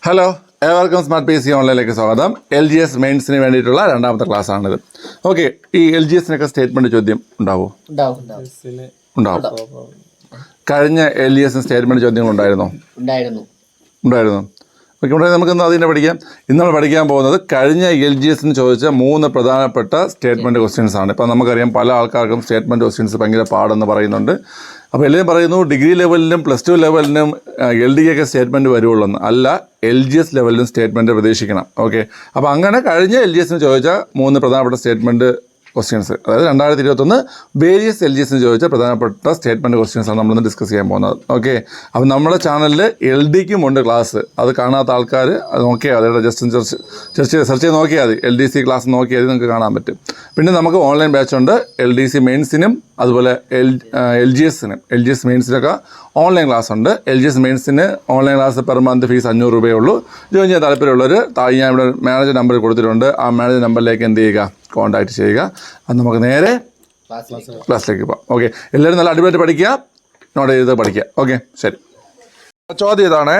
Hello, ഏവർക്കും smart P C ഓൺലൈനിലേക്ക് സ്വാഗതം. LGS മെയിൻസിന് വേണ്ടിയിട്ടുള്ള രണ്ടാമത്തെ ക്ലാസ് ആണിത്. ഓക്കെ, ഈ LGSനൊക്കെ സ്റ്റേറ്റ്മെൻറ്റ് ചോദ്യം ഉണ്ടാവുമോ? ഉണ്ടാവും. കഴിഞ്ഞ LGS സ്റ്റേറ്റ്മെൻറ്റ് ചോദ്യങ്ങൾ ഉണ്ടായിരുന്നോ? ഉണ്ടായിരുന്നു. ഓക്കെ, ഇവിടെ നമുക്കിന്ന് അതിനെ പഠിക്കാം. ഇന്ന് നമ്മൾ പഠിക്കാൻ പോകുന്നത് കഴിഞ്ഞ LGSന് ചോദിച്ച 3 പ്രധാനപ്പെട്ട സ്റ്റേറ്റ്മെൻറ്റ് ക്വസ്റ്റ്യൻസ് ആണ്. ഇപ്പോൾ നമുക്കറിയാം പല ആൾക്കാർക്കും സ്റ്റേറ്റ്മെൻറ്റ് ക്വസ്റ്റ്യൻസ് ഭയങ്കര പാടെന്ന് പറയുന്നുണ്ട്. അപ്പോൾ എല്ലാവരും പറയുന്നു ഡിഗ്രി ലെവലിനും +2 ലെവലിനും LD ഒക്കെ സ്റ്റേറ്റ്മെൻറ്റ് വരുവുള്ളൂ. അല്ല, LGS ലെവലിലും സ്റ്റേറ്റ്മെൻറ്റ് പ്രതീക്ഷിക്കണം. ഓക്കെ, അപ്പോൾ അങ്ങനെ കഴിഞ്ഞ LGSന് ചോദിച്ച 3 പ്രധാനപ്പെട്ട സ്റ്റേറ്റ്മെൻറ്റ് ക്വസ്റ്റ്യൻസ്, അതായത് 2021 വേരിയസ് LGSന് ചോദിച്ച പ്രധാനപ്പെട്ട സ്റ്റേറ്റ്മെൻറ്റ് ക്വസ്റ്റ്യൻസാണ് നമ്മളിന്ന് ഡിസ്കസ് ചെയ്യാൻ പോകുന്നത്. ഓക്കെ, അപ്പോൾ നമ്മുടെ ചാനലിൽ LDക്കും ഉണ്ട് ക്ലാസ്. അത് കാണാത്ത ആൾക്കാർ അത് നോക്കിയാൽ മതി, ജസ്റ്റ് സെർച്ച് ചെയ്ത് നോക്കിയാൽ മതി. LDC ക്ലാസ് നോക്കിയാൽ നിങ്ങൾക്ക് കാണാൻ പറ്റും. പിന്നെ നമുക്ക് ഓൺലൈൻ ബാച്ച് ഉണ്ട്. LDC മെയിൻസിനും അതുപോലെ LGS മെയിൻസിനൊക്കെ ഓൺലൈൻ ക്ലാസ് ഉണ്ട്. LGS മെയിൻസിന് online class per month fees 500 രൂപയേ ഉള്ളൂ. ജോയിൻ ചെയ്യാൻ താല്പര്യമുള്ളവർ ഞാൻ ഇവിടെ മാനേജർ നമ്പർ കൊടുത്തിട്ടുണ്ട്. ആ മാനേജർ നമ്പറിലേക്ക് എന്ത് ചെയ്യുക, കോൺടാക്ട് ചെയ്യുക. അത് നമുക്ക് നേരെ ക്ലാസ്സിലേക്ക് പോകാം. ഓക്കെ, എല്ലാവരും നല്ല അടിപൊളിയായിട്ട് പഠിക്കുക, നോട്ട് ചെയ്ത് പഠിക്കുക. ഓക്കെ, ശരി. ചോദ്യം ഇതാണ്: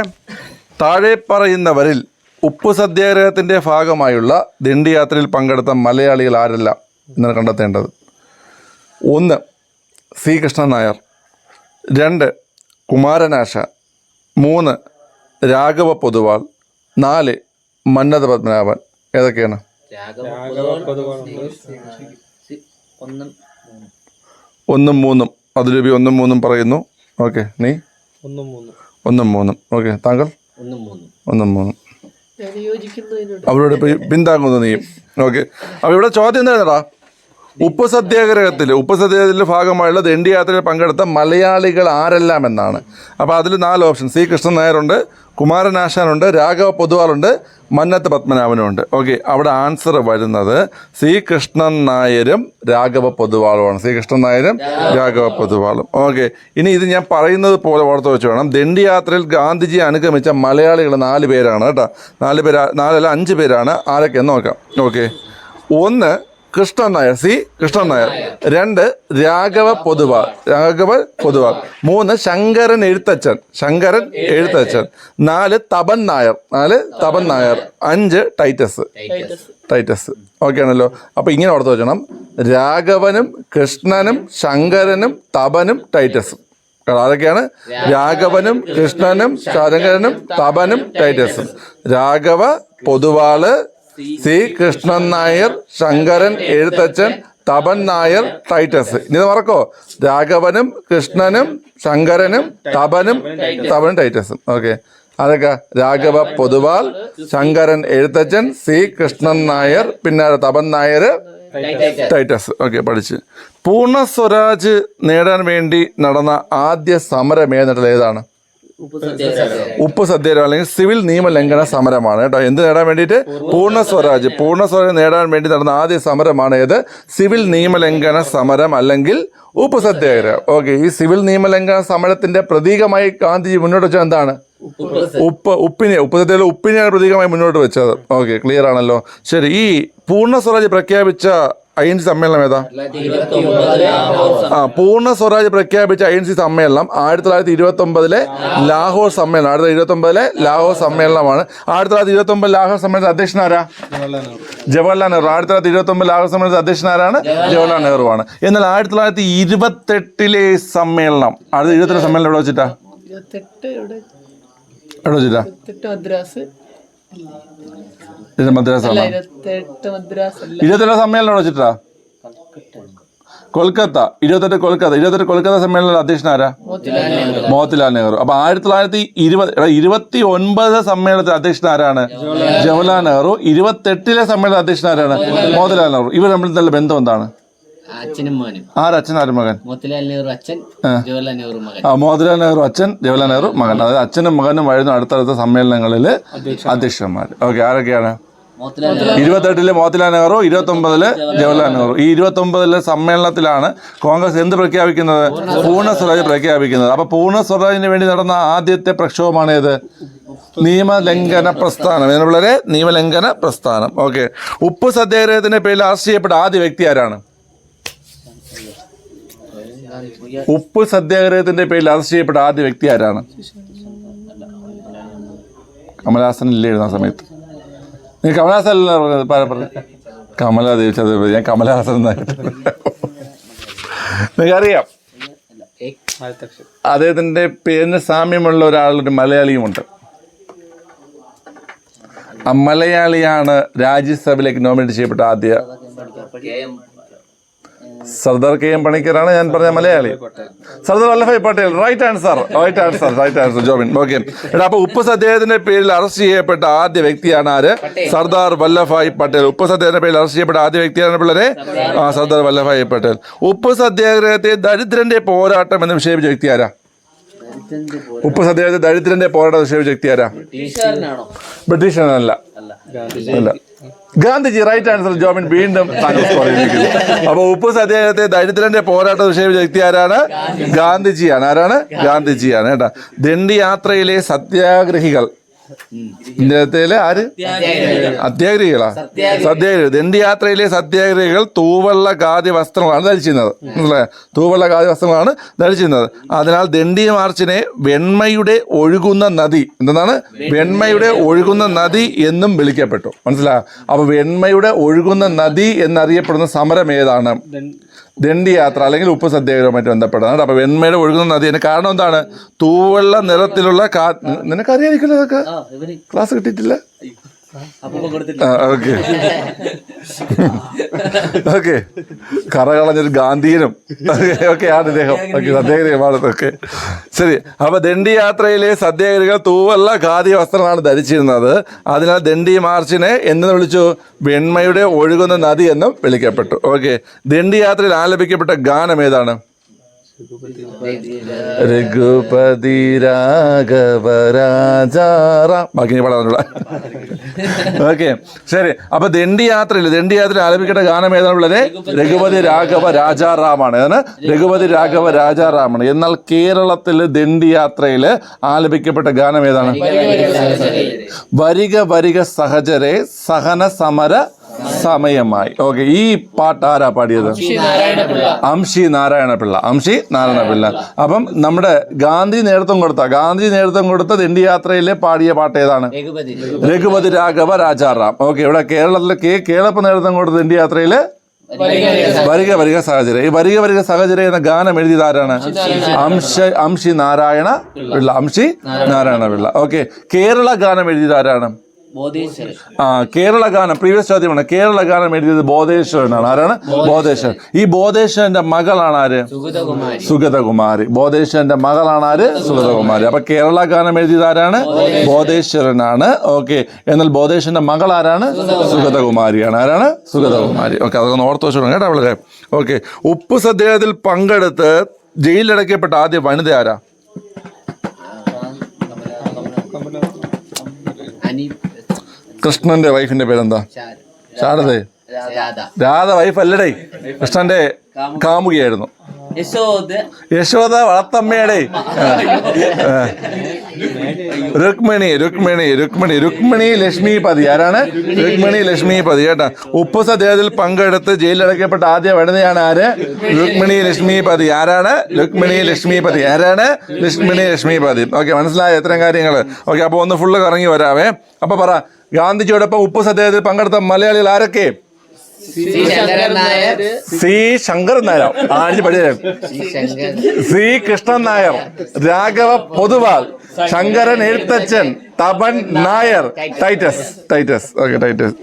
താഴെ പറയുന്നവരിൽ ഉപ്പ് സത്യാഗ്രഹത്തിൻ്റെ ഭാഗമായുള്ള ദണ്ഡിയാത്രയിൽ പങ്കെടുത്ത മലയാളികൾ ആരെല്ലാം എന്നാണ് കണ്ടെത്തേണ്ടത്. 1. സി കൃഷ്ണൻ നായർ. 2. കുമാരനാശാൻ. 3. രാഘവ പൊതുവാൾ. 4. മന്നത്ത് പത്മനാഭൻ. ഏതൊക്കെയാണ്? 1ഉം 3ഉം അതിലുപരി 1ഉം 3ഉം പറയുന്നു. ഓക്കെ, നീ 1ഉം 3ഉം. ഓക്കെ, താങ്കൾ 1ഉം 3ഉം. അവരോട് പിന്താങ്ങുന്നു നീയും. ഓക്കെ, അപ്പോൾ ഇവിടെ ചോദ്യം എന്താ? ഉപ്പ് സത്യാഗ്രഹത്തിൽ ഭാഗമായുള്ള ദണ്ഡിയാത്രയിൽ പങ്കെടുത്ത മലയാളികൾ ആരെല്ലാം എന്നാണ്. അപ്പോൾ അതിൽ 4 ഓപ്ഷൻ: സി കൃഷ്ണൻ നായരുണ്ട്, കുമാരനാശാനുണ്ട്, രാഘവ പൊതുവാളുണ്ട്, മന്നത്ത് പത്മനാഭനുമുണ്ട്. ഓക്കെ, അവിടെ ആൻസർ വരുന്നത് സി കൃഷ്ണൻ നായരും രാഘവ പൊതുവാളുമാണ്. സി കൃഷ്ണൻ നായരും രാഘവ പൊതുവാളും. ഓക്കെ, ഇനി ഇത് ഞാൻ പറയുന്നത് പോലെ ഓർത്ത് വെച്ച് വേണം. ദണ്ഡിയാത്രയിൽ ഗാന്ധിജിയെ അനുഗമിച്ച മലയാളികൾ 4 പേരാണ് കേട്ടോ. 5 പേരാണ്. ആരൊക്കെയെന്ന് നോക്കാം. Okay, 1 Krishnan Nair, C Krishnan Nair. 2 Raghava Poduval. 3 Sankaran Ezhuthachan. 4 Tapan Nair. 5 Titus. Okay ആണല്ലോ. അപ്പോൾ ഇങ്ങനെ ഓർത്ത് വെച്ചണം: രാഘവനും കൃഷ്ണനും ശങ്കരനും തപനും ടൈറ്റസും. അതൊക്കെയാണ് രാഘവനും കൃഷ്ണനും ശങ്കരനും തപനും ടൈറ്റസും. Raghava Poduval, C Krishnan Nair, Sankaran Ezhuthachan, Tapan Nair, Titus. ഇനി മറക്കോ? രാഘവനും കൃഷ്ണനും ശങ്കരനും തപനും ടൈറ്റസും. ഓക്കെ, അതൊക്കെ രാഘവ പൊതുവാൾ, ശങ്കരൻ എഴുത്തച്ഛൻ, സി കൃഷ്ണൻ നായർ, പിന്നെ തപൻ നായർ, ടൈറ്റസ്. ഓക്കെ, പഠിച്ച്. പൂർണ്ണ സ്വരാജ് നേടാൻ വേണ്ടി നടന്ന ആദ്യ സമരം ഏതാണ്? ഉപ്പ് സത്യാഗ്രഹം അല്ലെങ്കിൽ സിവിൽ നിയമലംഘന സമരമാണ് കേട്ടോ. എന്ത് നേടാൻ വേണ്ടിയിട്ട്? പൂർണ്ണ സ്വരാജ് നേടാൻ വേണ്ടി നടന്ന ആദ്യ സമരമാണ് ഏത്? സിവിൽ നിയമലംഘന സമരം അല്ലെങ്കിൽ ഉപ്പ് സത്യാഗ്രഹം. ഓക്കെ, ഈ സിവിൽ നിയമലംഘന സമരത്തിന്റെ പ്രതീകമായി ഗാന്ധിജി മുന്നോട്ട് വെച്ചത് എന്താണ്? ഉപ്പ് സത്യാഗ്രഹം ഉപ്പിനെയാണ് പ്രതീകമായി മുന്നോട്ട് വെച്ചത്. ഓക്കെ, ക്ലിയർ ആണല്ലോ. ശരി, ഈ പൂർണ്ണ സ്വരാജ് പ്രഖ്യാപിച്ച INC സമ്മേളനം ഏതാ? പൂർണ്ണ സ്വരാജ് പ്രഖ്യാപിച്ച INC സമ്മേളനം 1929 ലാഹോർ സമ്മേളനം. 1929 ലാഹോർ സമ്മേളനമാണ്. 1929 ലാഹോർ സമ്മേളനത്തിൽ അധ്യക്ഷനാരാ? ജവഹർലാൽ നെഹ്റു. 1929 ലാഹോർ സമ്മേളനത്തിൽ അധ്യക്ഷനാരാണ്? ജവഹർലാൽ നെഹ്റു ആണ്. എന്നാൽ 1928 സമ്മേളനം, 1928 സമ്മേളനം എവിടെ വെച്ചിട്ടാ? മദ്രാസാണ്. 28 സമ്മേളനം വെച്ചിട്ടാ കൊൽക്കത്ത. 28 കൊൽക്കത്ത സമ്മേളനം അധ്യക്ഷനാരാ? മോത്തിലാൽ നെഹ്റു. അപ്പൊ 1929 സമ്മേളനത്തിൽ അധ്യക്ഷനാരാണ്? ജവഹർലാൽ നെഹ്റു. 28 സമ്മേളന അധ്യക്ഷനാരാണ്? മോത്തിലാൽ നെഹ്റു. ഇവർ തമ്മിൽ നല്ല ബന്ധം എന്താണ്? ആരച്ഛനാരും മകൻ? മോത്തിലാൽ നെഹ്റു അച്ഛൻ, ജവഹർലാൽ നെഹ്റു മകൻ. അതായത് അച്ഛനും മകനും ആയിരുന്നു അടുത്തടുത്ത സമ്മേളനങ്ങളിൽ അധ്യക്ഷന്മാർ. ഓക്കെ, ആരൊക്കെയാണ്? 28 മോത്തിലാൽ നെഹ്റു, 29 ജവഹർലാൽ നെഹ്റു. ഈ 29 സമ്മേളനത്തിലാണ് കോൺഗ്രസ് എന്ത് പ്രഖ്യാപിക്കുന്നത്? പൂർണ്ണ സ്വരാജ് പ്രഖ്യാപിക്കുന്നത്. അപ്പൊ പൂർണ്ണ സ്വരാജിന് വേണ്ടി നടന്ന ആദ്യത്തെ പ്രക്ഷോഭമാണ് ഏത്? നിയമലംഘന പ്രസ്ഥാനം. വളരെ നിയമലംഘന പ്രസ്ഥാനം. ഓക്കെ, ഉപ്പ് സത്യാഗ്രഹത്തിന്റെ പേരിൽ അറസ്റ്റ് ചെയ്യപ്പെട്ട ആദ്യ വ്യക്തി ആരാണ്? ഉപ്പ് സത്യാഗ്രഹത്തിന്റെ പേരിൽ അറസ്റ്റ് ചെയ്യപ്പെട്ട ആദ്യ വ്യക്തി ആരാണ്? കമലഹാസൻ ഇല്ലേ എഴുതുന്ന സമയത്ത്? നീ കമലഹാസൻ അല്ല പറഞ്ഞത്? കമലാദേവി ചതുർവേദി. ഞാൻ കമലഹാസൻ എന്നായിട്ട് നിങ്ങൾക്കറിയാം. അദ്ദേഹത്തിൻ്റെ പേരിന് സാമ്യമുള്ള ഒരാളൊരു മലയാളിയുമുണ്ട്. ആ മലയാളിയാണ് രാജ്യസഭയിലേക്ക് നോമിനേറ്റ് ചെയ്യപ്പെട്ട ആദ്യ സർദാർ കെ എം പണിക്കരാണ് ഞാൻ പറഞ്ഞ Malayali. Sardar Vallabhbhai Patel. Right answer Jobin. Okay. അപ്പൊ ഉപ്പ് സത്യാഗ്രഹത്തിന്റെ പേരിൽ അറസ്റ്റ് ചെയ്യപ്പെട്ട ആദ്യ വ്യക്തിയാണ് ആര്? സർദാർ വല്ലഭായ് പട്ടേൽ. ഉപ്പ് സത്യാഗ്രഹത്തിന്റെ പേരിൽ അറസ്റ്റ് ചെയ്യപ്പെട്ട ആദ്യ വ്യക്തിയാണ് പിള്ളേരെ സർദാർ വല്ലഭായ് പട്ടേൽ. ഉപ്പ് സത്യാഗ്രഹത്തെ ദരിദ്രന്റെ പോരാട്ടം എന്ന് വിശേഷിപ്പിച്ച വ്യക്തി ആരാ? ഉപ്പ് സത്യാഗ്രഹത്തെ ദരിദ്രന്റെ പോരാട്ടം വിശേഷിപ്പിച്ച വ്യക്തി ആരാ? ബ്രിട്ടീഷുകാരനല്ല. ഗാന്ധിജി. Right answer Jobin. വീണ്ടും അപ്പൊ ഉപ്പ് സത്യാഗ്രഹത്തെ ദരിദ്രന്റെ പോരാട്ടം വിഷയിച്ച വ്യക്തി ആരാണ്? ഗാന്ധിജിയാണ്. ആരാണ്? ഗാന്ധിജിയാണ് കേട്ടാ. ദണ്ഡി യാത്രയിലെ സത്യാഗ്രഹികൾ. ഇന്ത്യത്തിലെ ആര്? അത്യാഗ്രഹികളാ? സത്യാഗ്രഹികൾ. ദണ്ഡി യാത്രയിലെ സത്യാഗ്രഹികൾ തൂവള്ള ഖാദി വസ്ത്രങ്ങളാണ് ധരിച്ചിരുന്നത്. മനസ്സിലായോ? തൂവള്ള ഖാദി വസ്ത്രങ്ങളാണ് ധരിച്ചിരുന്നത്. അതിനാൽ ദണ്ഡി മാർച്ചിനെ വെണ്മയുടെ ഒഴുകുന്ന നദി എന്താണ്? വെണ്മയുടെ ഒഴുകുന്ന നദി എന്നും വിളിക്കപ്പെട്ടു. മനസ്സിലായോ? അപ്പൊ വെണ്മയുടെ ഒഴുകുന്ന നദി എന്നറിയപ്പെടുന്ന സമരം ഏതാണ്? ദണ്ഡി യാത്ര അല്ലെങ്കിൽ ഉപ്പ് സത്യാഗ്രഹവുമായിട്ട് ബന്ധപ്പെട്ടതാണ്. അപ്പൊ വെണ്മയുടെ ഒഴുകുന്ന നദി. അതിന് കാരണം എന്താണ്? തൂവെള്ള നിറത്തിലുള്ള നിനക്കറിയായിരിക്കുമല്ലോ അതൊക്കെ. ക്ലാസ് കിട്ടിയിട്ടില്ല? Okay okay. കറകളഞ്ഞൊരു ഗാന്ധിയനും ഓക്കെ ആണ് ഇദ്ദേഹം. ഓക്കെ, സത്യാഗ്രഹമാണ്. ഓക്കെ, ശരി. അപ്പൊ ദണ്ഡി യാത്രയിലെ സത്യാഗ്രഹികൾ തൂവല്ല ഖാദി വസ്ത്രമാണ് ധരിച്ചിരുന്നത്. അതിനാൽ ദണ്ഡി മാർച്ചിനെ എന്ന് വിളിച്ചു? വെണ്മയുടെ ഒഴുകുന്ന നദി എന്നും വിളിക്കപ്പെട്ടു. ഓക്കെ. ദണ്ഡി യാത്രയിൽ ആലപിക്കപ്പെട്ട ഗാനം ഏതാണ്? രഘുപതി രാഘവ രാജാറാം. ബാക്കി പാടാനുള്ള. ഓക്കെ, ശരി. അപ്പൊ ദണ്ഡി യാത്രയിൽ ആലപിക്കേണ്ട ഗാനം ഏതാണ് ഉള്ളത്? രഘുപതി രാഘവ രാജാറാമാണ്. ഏതാണ്? രഘുപതി രാഘവ രാജാറാമാണ്. എന്നാൽ കേരളത്തിൽ ദണ്ഡി യാത്രയിൽ ആലപിക്കപ്പെട്ട ഗാനം ഏതാണ്? വരിക വരിക സഹചരെ സഹന സമര സമയമായി. ഓക്കെ, ഈ പാട്ട് ആരാ പാടിയത്? അംശി നാരായണ പിള്ള. അപ്പം നമ്മുടെ ഗാന്ധി നേതൃത്വം കൊടുത്ത ദണ്ഡി യാത്രയിലെ പാടിയ പാട്ട് ഏതാണ്? രഘുപതി രാഘവ രാജാറാം. ഓക്കെ, ഇവിടെ കേരളത്തിലെ കേളപ്പ നേതൃത്വം കൊടുത്ത ദണ്ഡി യാത്രയില് വരിക വരിക സാഹചര്യം. ഈ വരിക വരിക സാഹചര്യം എന്ന ഗാനം എഴുതിയത് ആരാണ്? അംശി നാരായണ പിള്ള. ഓക്കെ, കേരള ഗാനം എഴുതിയത് ആരാണ്? കേരള ഗാനം പ്രീവിയസ് ചോദ്യമാണ്. കേരള ഗാനം എഴുതിയത് ബോധേശ്വരനാണ്. ആരാണ്? ബോധേശ്വരൻ. ഈ ബോധേശ്വരന്റെ മകളാണ് ആര്? സുഗതകുമാരി. ബോധേശ്വരന്റെ മകളാണ് ആര്? സുഗതകുമാരി. അപ്പൊ കേരള ഗാനം എഴുതിയത് ആരാണ്? ബോധേശ്വരനാണ്. ഓക്കെ, എന്നാൽ ബോധേശ്വരന്റെ മകൾ ആരാണ്? സുഗതകുമാരിയാണ്. ആരാണ്? സുഗതകുമാരി. ഓക്കെ, അതൊക്കെ ഓർത്ത് വെച്ചോളൂ കേട്ടോ വളരെ. ഓക്കെ, ഉപ്പ് സത്യാഗ്രഹത്തിൽ പങ്കെടുത്ത് ജയിലിലടക്കപ്പെട്ട ആദ്യ വനിത ആരാ? കൃഷ്ണന്റെ വൈഫിന്റെ പേരെന്താ? ശാരദേ? രാധ വൈഫ് അല്ലടേ, കൃഷ്ണന്റെ കാമുകിയായിരുന്നു. യശോദ വളർത്തമ്മയുടെ രുക്മിണി ലക്ഷ്മിപതി. ആരാണ്? രുക്മിണി ലക്ഷ്മിപതി. കേട്ടാ. ഉപ്പ് സത്യാഗ്രഹത്തിൽ പങ്കെടുത്ത് ജയിലിലടക്കപ്പെട്ട ആദ്യ വനിതയാണ് ആര്? രുക്മിണി ലക്ഷ്മിപതി. ആരാണ്? രുക്മിണി ലക്ഷ്മിപതി. ആരാണ്? ലക്ഷ്മിണി ലക്ഷ്മിപതി. ഓക്കെ, മനസ്സിലായ എത്രയും കാര്യങ്ങൾ? ഓക്കെ, അപ്പൊ ഒന്ന് ഫുള്ള് കറങ്ങി വരാവേ. അപ്പൊ പറ, ഗാന്ധിജിയോടൊപ്പം ഉപ്പ് സത്യാഗ്രഹത്തിൽ പങ്കെടുത്ത മലയാളികൾ ആരൊക്കെ? C Sankaran Nair, C Krishnan Nair, Raghava Poduval, Sankaran Ezhuthachan, Tapan Nair, Titus.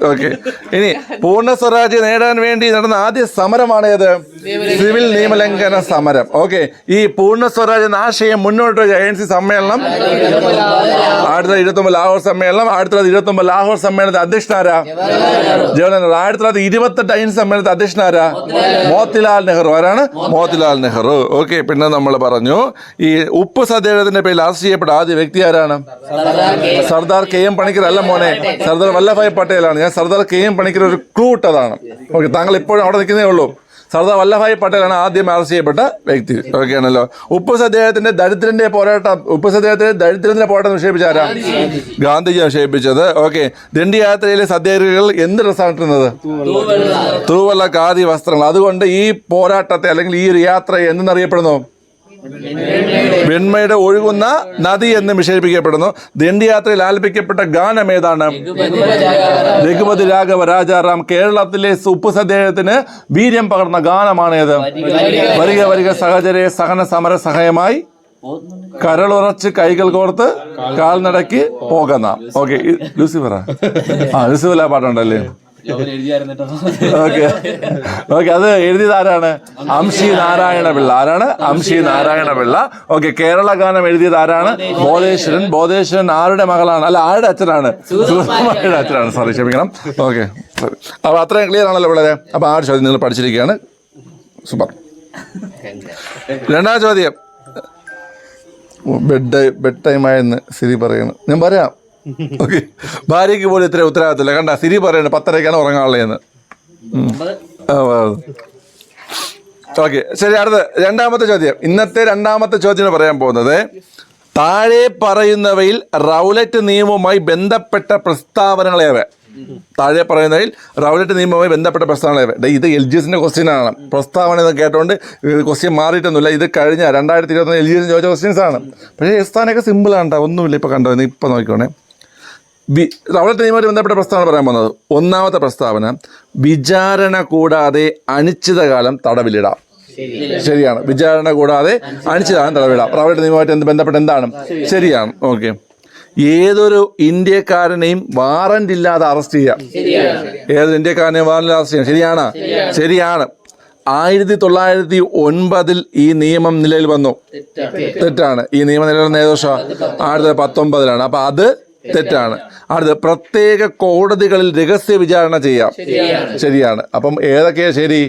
Okay. ഇനി പൂർണ്ണ സ്വരാജ്യ നേടാൻ വേണ്ടി നടന്ന ആദ്യ സമരമാണ് ഏത്? സിവിൽ നിയമലംഘന സമരം. ഓക്കെ, ഈ പൂർണ്ണ സ്വരാജ്യ എന്ന ആശയം മുന്നോട്ട് വെച്ച ANC സമ്മേളനം 1929 ലാഹോർ സമ്മേളനം. 1929 ലാഹോർ സമ്മേളനത്തെ അധ്യക്ഷനാരാ? ജവഹർലാൽ. 1928 ANC സമ്മേളനത്തെ അധ്യക്ഷനാരാ? മോത്തിലാൽ നെഹ്റു. ആരാണ്? മോത്തിലാൽ നെഹ്റു. ഓക്കെ, പിന്നെ നമ്മൾ പറഞ്ഞു ഈ ഉപ്പ് സത്യാഗ്രഹത്തിന്റെ പേരിൽ അറസ്റ്റ് ചെയ്യപ്പെട്ട ആദ്യ വ്യക്തി ആരാണ്? സർദാർ കെ എം പണിക്കർ അല്ല മോനെ, സർദാർ വല്ലഭായ് പട്ടേലാണ്. ഞാൻ സർദാർ കെ എം പണിക്കർ ഒരു ക്ലൂ ഇട്ടതാണ്. ഓക്കെ, താങ്കൾ ഇപ്പോഴും അവിടെ നിൽക്കുന്നേ ഉള്ളൂ. സർദാർ വല്ലഭായ് പട്ടേലാണ് ആദ്യം അറസ്റ്റ് ചെയ്യപ്പെട്ട വ്യക്തി. ഓക്കെ ആണല്ലോ. ഉപ്പ് സത്യാഗ്രഹത്തിന്റെ ദരിദ്രന്റെ പോരാട്ടം നിക്ഷേപിച്ച ആരാ? ഗാന്ധിജിയാണ് നിക്ഷേപിച്ചത്. ഓക്കെ, ദണ്ഡി യാത്രയിലെ സത്യാഗ്രഹികൾ എന്ത് ഡ്രസ്സാണ് ഇട്ടുന്നത്? തൂവല്ല ഖാദി വസ്ത്രങ്ങൾ. അതുകൊണ്ട് ഈ പോരാട്ടത്തെ അല്ലെങ്കിൽ ഈ ഒരു യാത്രയെ എന്തെന്നറിയപ്പെടുന്നു? വെണ്മയുടെ ഒഴുകുന്ന നദി എന്ന് വിശേഷിപ്പിക്കപ്പെടുന്നു. ദണ്ഡിയാത്രയിൽ ആലപിക്കപ്പെട്ട ഗാനം ഏതാണ്? രഘുപതി രാഘവ രാജാറാം. കേരളത്തിലെ ഉപ്പ് സത്യാഗ്രഹത്തിന് വീര്യം പകർന്ന ഗാനമാണേത്? വരിക വരിക സഹചരെ സഹന സമര സഹായമായി കരളുറച്ച് കൈകൾ കോർത്ത് കാൽനടക്കി പോകുന്ന. ഓക്കെ, ലൂസിഫറ ലൂസിഫല പാട്ടുണ്ടല്ലേ? ഓക്കെ ഓക്കെ, അത് എഴുതിയത് ആരാണ്? അംശി നാരായണ പിള്ള. ആരാണ്? അംശി നാരായണ പിള്ള. ഓക്കെ, കേരള ഗാനം എഴുതിയത് ആരാണ്? ബോധേശ്വരൻ. ബോധേശ്വരൻ ആരുടെ മകളാണ്? അല്ല, ആരുടെ അച്ഛനാണ്? സുകുമാരയുടെ അച്ഛനാണ്. സോറി, ക്ഷമിക്കണം. ഓക്കെ, അപ്പൊ അത്രയും ക്ലിയർ ആണല്ലോ പിള്ളേരെ. അപ്പൊ ആ ചോദ്യം നിങ്ങൾ പഠിച്ചിരിക്കുകയാണ്. സൂപ്പർ. രണ്ടാം ചോദ്യം. ബെഡ് ടൈമായെന്ന് സിരി പറയണം. ഞാൻ പറയാം. ഓക്കെ, ഭാര്യയ്ക്ക് പോലും ഇത്ര ഉത്തരവാദിത്തമില്ല. കണ്ട, സിരി പറയണത് 10:30 ഉറങ്ങാനുള്ളതെന്ന്. ഓക്കെ, ശരി. അടുത്ത് രണ്ടാമത്തെ ചോദ്യം. ഇന്നത്തെ രണ്ടാമത്തെ ചോദ്യം പറയാൻ പോകുന്നത്, താഴെ പറയുന്നവയിൽ റൗലറ്റ് നിയമവുമായി ബന്ധപ്പെട്ട പ്രസ്താവനകളേവ? താഴെ പറയുന്നതിൽ റൗലറ്റ് നിയമവുമായി ബന്ധപ്പെട്ട പ്രസ്താവനകളേവ? ഇത് LGSന്റെ ക്വസ്റ്റ്യൻ ആണ്. പ്രസ്താവന എന്ന് കേട്ടോണ്ട് ക്വസ്റ്റ്യൻ മാറിയിട്ടൊന്നുമില്ല. ഇത് കഴിഞ്ഞ 2021 LGS ചോദിച്ച ക്വസ്റ്റ്യൻസ് ആണ്. പക്ഷേ സ്ഥാനമൊക്കെ സിമ്പിളാണ്. ഒന്നുമില്ല. ഇപ്പൊ കണ്ടോ, ഇപ്പൊ നോക്കിക്കോണേ. റൗലറ്റ് നിയമവുമായി ബന്ധപ്പെട്ട പ്രസ്താവന പറയാൻ പോകുന്നത്. ഒന്നാമത്തെ പ്രസ്താവന, വിചാരണ കൂടാതെ അനിശ്ചിതകാലം തടവിലിടാം. ശരിയാണ്. വിചാരണ കൂടാതെ അനിശ്ചിതകാലം തടവിലിടാം. റൗലറ്റ് നിയമവുമായിട്ട് ബന്ധപ്പെട്ട എന്താണ്? ശരിയാണ്. ഓക്കെ, ഏതൊരു ഇന്ത്യക്കാരനെയും വാറന്റ് ഇല്ലാതെ അറസ്റ്റ് ചെയ്യാം. ഏതൊരു ഇന്ത്യക്കാരനെയും വാറന്റ് അറസ്റ്റ് ചെയ്യാം. ശരിയാണ്. ശരിയാണ്. 1909 ഈ നിയമം നിലയിൽ വന്നു. തെറ്റാണ്. ഈ നിയമം നിലയിൽ വന്ന ഏത് വർഷം? 1919. അപ്പൊ അത് തെറ്റാണ്. അടുത്ത്, പ്രത്യേക കോടതികളിൽ രഹസ്യ വിചാരണ ചെയ്യാം. ശരിയാണ്. അപ്പം ഏതൊക്കെയാ ശരി?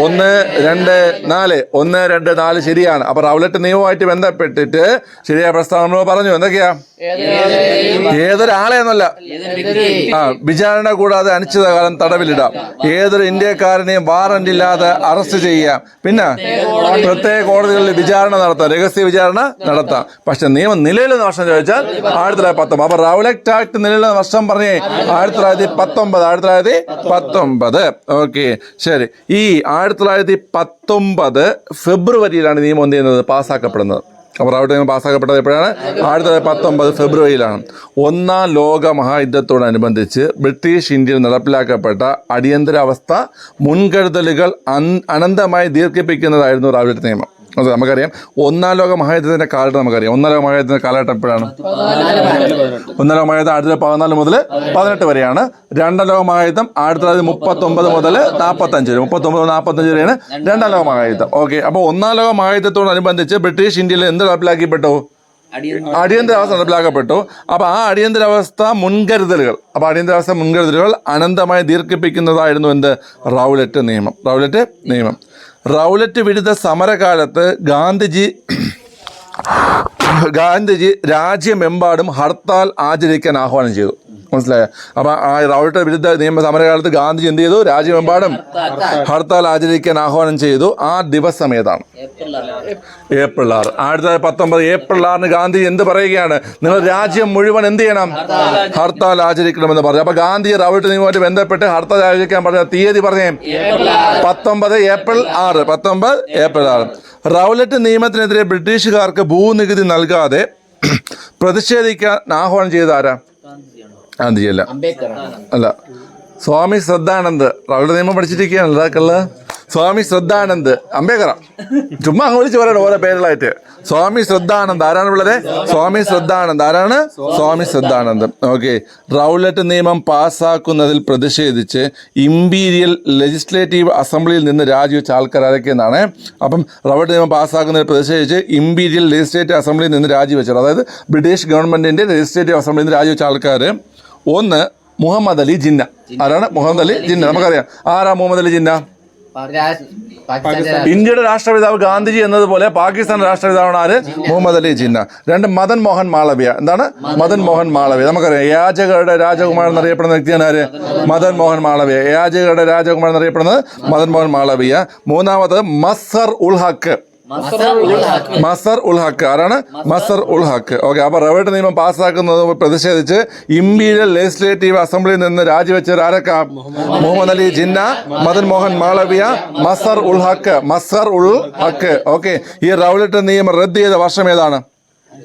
1, 2, 4. 1, 2, 4 ശരിയാണ്. അപ്പൊ റൗലറ്റ് നിയമവുമായിട്ട് ബന്ധപ്പെട്ടിട്ട് ശരിയായ പ്രസ്താവന നമ്മൾ പറഞ്ഞു. എന്തൊക്കെയാ? ഏതൊരാളെന്നല്ല, വിചാരണ കൂടാതെ അനിശ്ചിതകാലം തടവിലിടാം. ഏതൊരു ഇന്ത്യക്കാരനെയും വാറന്റ് ഇല്ലാതെ അറസ്റ്റ് ചെയ്യാം. പിന്നെ പ്രത്യേക കോടതികളിൽ വിചാരണ നടത്താം, രഹസ്യ വിചാരണ നടത്താം. പക്ഷെ നിയമം നിലയിൽ വർഷം ചോദിച്ചാൽ 1919. അപ്പൊ റൗലറ്റ് ആക്ട് നിലവിലുള്ള വർഷം പറഞ്ഞേ 1919. 1919. ഓക്കെ, ശരി. ഈ 1919 ഫെബ്രുവരിയിലാണ് നിയമം എന്ത് ചെയ്യുന്നത്? പാസ്സാക്കപ്പെടുന്നത്. അപ്പോൾ റൗലറ്റ് നിയമം പാസ്സാക്കപ്പെട്ടത് എപ്പോഴാണ്? 1919 ഫെബ്രുവരിയിലാണ്. ഒന്നാം ലോക മഹായുദ്ധത്തോടനുബന്ധിച്ച് ബ്രിട്ടീഷ് ഇന്ത്യയിൽ നടപ്പിലാക്കപ്പെട്ട അടിയന്തരാവസ്ഥ മുൻകരുതലുകൾ അനന്തമായി ദീർഘിപ്പിക്കുന്നതായിരുന്നു റൗലറ്റ് നിയമം. അതെ, നമുക്കറിയാം. ഒന്നാം ലോക മഹായുദ്ധത്തിന്റെ കാലഘട്ടം നമുക്കറിയാം. ഒന്നാം ലോക മഹായുദ്ധത്തിന്റെ കാലഘട്ടം എപ്പോഴാണ്? ഒന്നാം ലോക മഹായുദ്ധം 1914 മുതൽ 18 വരെയാണ്. രണ്ടാം ലോക മഹായുദ്ധം 1939 മുതൽ 45 വരെ. 39-45 വരെയാണ് രണ്ടാം ലോക മഹായുദ്ധം. ഓക്കെ, അപ്പോൾ ഒന്നാം ലോക മഹായുദ്ധത്തോടനുബന്ധിച്ച് ബ്രിട്ടീഷ് ഇന്ത്യയിൽ എന്ത് നടപ്പിലാക്കിപ്പെട്ടു? അടിയന്തരാവസ്ഥ നടപ്പിലാക്കപ്പെട്ടു. അപ്പോൾ ആ അടിയന്തരാവസ്ഥ മുൻകരുതലുകൾ അനന്തമായി ദീർഘിപ്പിക്കുന്നതായിരുന്നു എന്ത്? റൗലറ്റ് നിയമം. റൗലറ്റ് നിയമം. റൗലറ്റ് വിരുദ്ധ സമരകാലത്ത് ഗാന്ധിജി രാജ്യമെമ്പാടും ഹർത്താൽ ആചരിക്കാൻ ആഹ്വാനം ചെയ്തു. മനസ്സിലായോ? അപ്പൊ ആ റൗലറ്റ് വിരുദ്ധ നിയമ സമരകാലത്ത് ഗാന്ധിജി എന്ത് ചെയ്തു? രാജ്യമെമ്പാടും ഹർത്താൽ ആചരിക്കാൻ ആഹ്വാനം ചെയ്തു. ആ ദിവസം ഏതാണ്? ഏപ്രിൽ 6. 1919 ഏപ്രിൽ 6 ഗാന്ധിജി എന്ത് പറയുകയാണ്? നിങ്ങൾ രാജ്യം മുഴുവൻ എന്ത് ചെയ്യണം? ഹർത്താൽ ആചരിക്കണമെന്ന് പറഞ്ഞു. അപ്പൊ ഗാന്ധി റൗലറ്റ് നിയമവുമായിട്ട് ബന്ധപ്പെട്ട് ഹർത്താൽ ആചരിക്കാൻ പറഞ്ഞ തീയതി പറഞ്ഞേ? 19 ഏപ്രിൽ 6. 19 ഏപ്രിൽ 6. റൗലറ്റ് നിയമത്തിനെതിരെ ബ്രിട്ടീഷുകാർക്ക് ഭൂനികുതി നൽകാതെ പ്രതിഷേധിക്കാൻ ആഹ്വാനം ചെയ്ത ആരാ? ഗാന്ധിജിയല്ല. അല്ല, സ്വാമി ശ്രദ്ധാനന്ദ്. റൗലറ്റ് നിയമം പഠിച്ചിരിക്കുകയാണ് ഇതാക്കുള്ള സ്വാമി ശ്രദ്ധാനന്ദ്. അംബേദ്കറാ. ചുമ്മാ അങ്ങ് വിളിച്ച് പറയണം ഓരോ പേരുകളായിട്ട്. സ്വാമി ശ്രദ്ധാനന്ദ്. ആരാണ് പിള്ളേരെ? സ്വാമി ശ്രദ്ധാനന്ദ്. ആരാണ്? സ്വാമി ശ്രദ്ധാനന്ദ്. ഓക്കെ, റൗലറ്റ് നിയമം പാസ്സാക്കുന്നതിൽ പ്രതിഷേധിച്ച് ഇമ്പീരിയൽ ലെജിസ്ലേറ്റീവ് അസംബ്ലിയിൽ നിന്ന് രാജിവെച്ച ആൾക്കാർ ആരൊക്കെയെന്നാണ്. അപ്പം റൗലറ്റ് നിയമം പാസ്സാക്കുന്നതിൽ പ്രതിഷേധിച്ച് ഇമ്പീരിയൽ ലെജിസ്ലേറ്റീവ് അസംബ്ലിയിൽ നിന്ന് രാജിവെച്ചത്, അതായത് ബ്രിട്ടീഷ് ഗവൺമെന്റിന്റെ ലെജിസ്ലേറ്റീവ് അസംബ്ലിയിൽ നിന്ന് രാജിവെച്ച ആൾക്കാർ, 1 മുഹമ്മദ് അലി ജിന്ന. ആരാണ്? മുഹമ്മദ് അലി ജിന്ന. നമുക്കറിയാം. ആരാ മുഹമ്മദ് അലി ജിന്ന? ഇന്ത്യയുടെ രാഷ്ട്രപിതാവ് ഗാന്ധിജി എന്നതുപോലെ പാകിസ്ഥാൻ രാഷ്ട്രപിതാവാണ് ആര്? മുഹമ്മദ് അലി ജിന്ന. 2 മദൻ മോഹൻ മാളവ്യ. എന്താണ്? മദൻ മോഹൻ മാളവ്യ. നമുക്കറിയാം. യാചകരുടെ രാജകുമാരൻ എന്നറിയപ്പെടുന്ന വ്യക്തിയാണ് ആര്? മദൻ മോഹൻ മാളവ്യ. യാചകരുടെ രാജകുമാരൻ എന്നറിയപ്പെടുന്നത് മദൻ മോഹൻ മാളവ്യ. 3 മസ്ഹർ ഉൽ ഹക്ക്. മസർ ഉൽ ഹക്ക്. ആരാണ്? മസർ ഉൽ ഹക്ക്. ഓക്കെ, അപ്പൊ റവേട്ട് നിയമം പാസ്സാക്കുന്നത് പ്രതിഷേധിച്ച് ഇമ്പീരിയൽ ലെജിസ്ലേറ്റീവ് അസംബ്ലിയിൽ നിന്ന് രാജിവെച്ചവർ ആരൊക്കെ? മുഹമ്മദ് അലി ജിന്ന, മദൻ മോഹൻ മാളവിയ, മസർ ഉൽ ഹക്ക്. മസർ ഉൽ ഹക്ക്. ഓക്കെ, ഈ റൗലറ്റ് നിയമം റദ്ദ് ചെയ്ത വർഷം ഏതാണ്?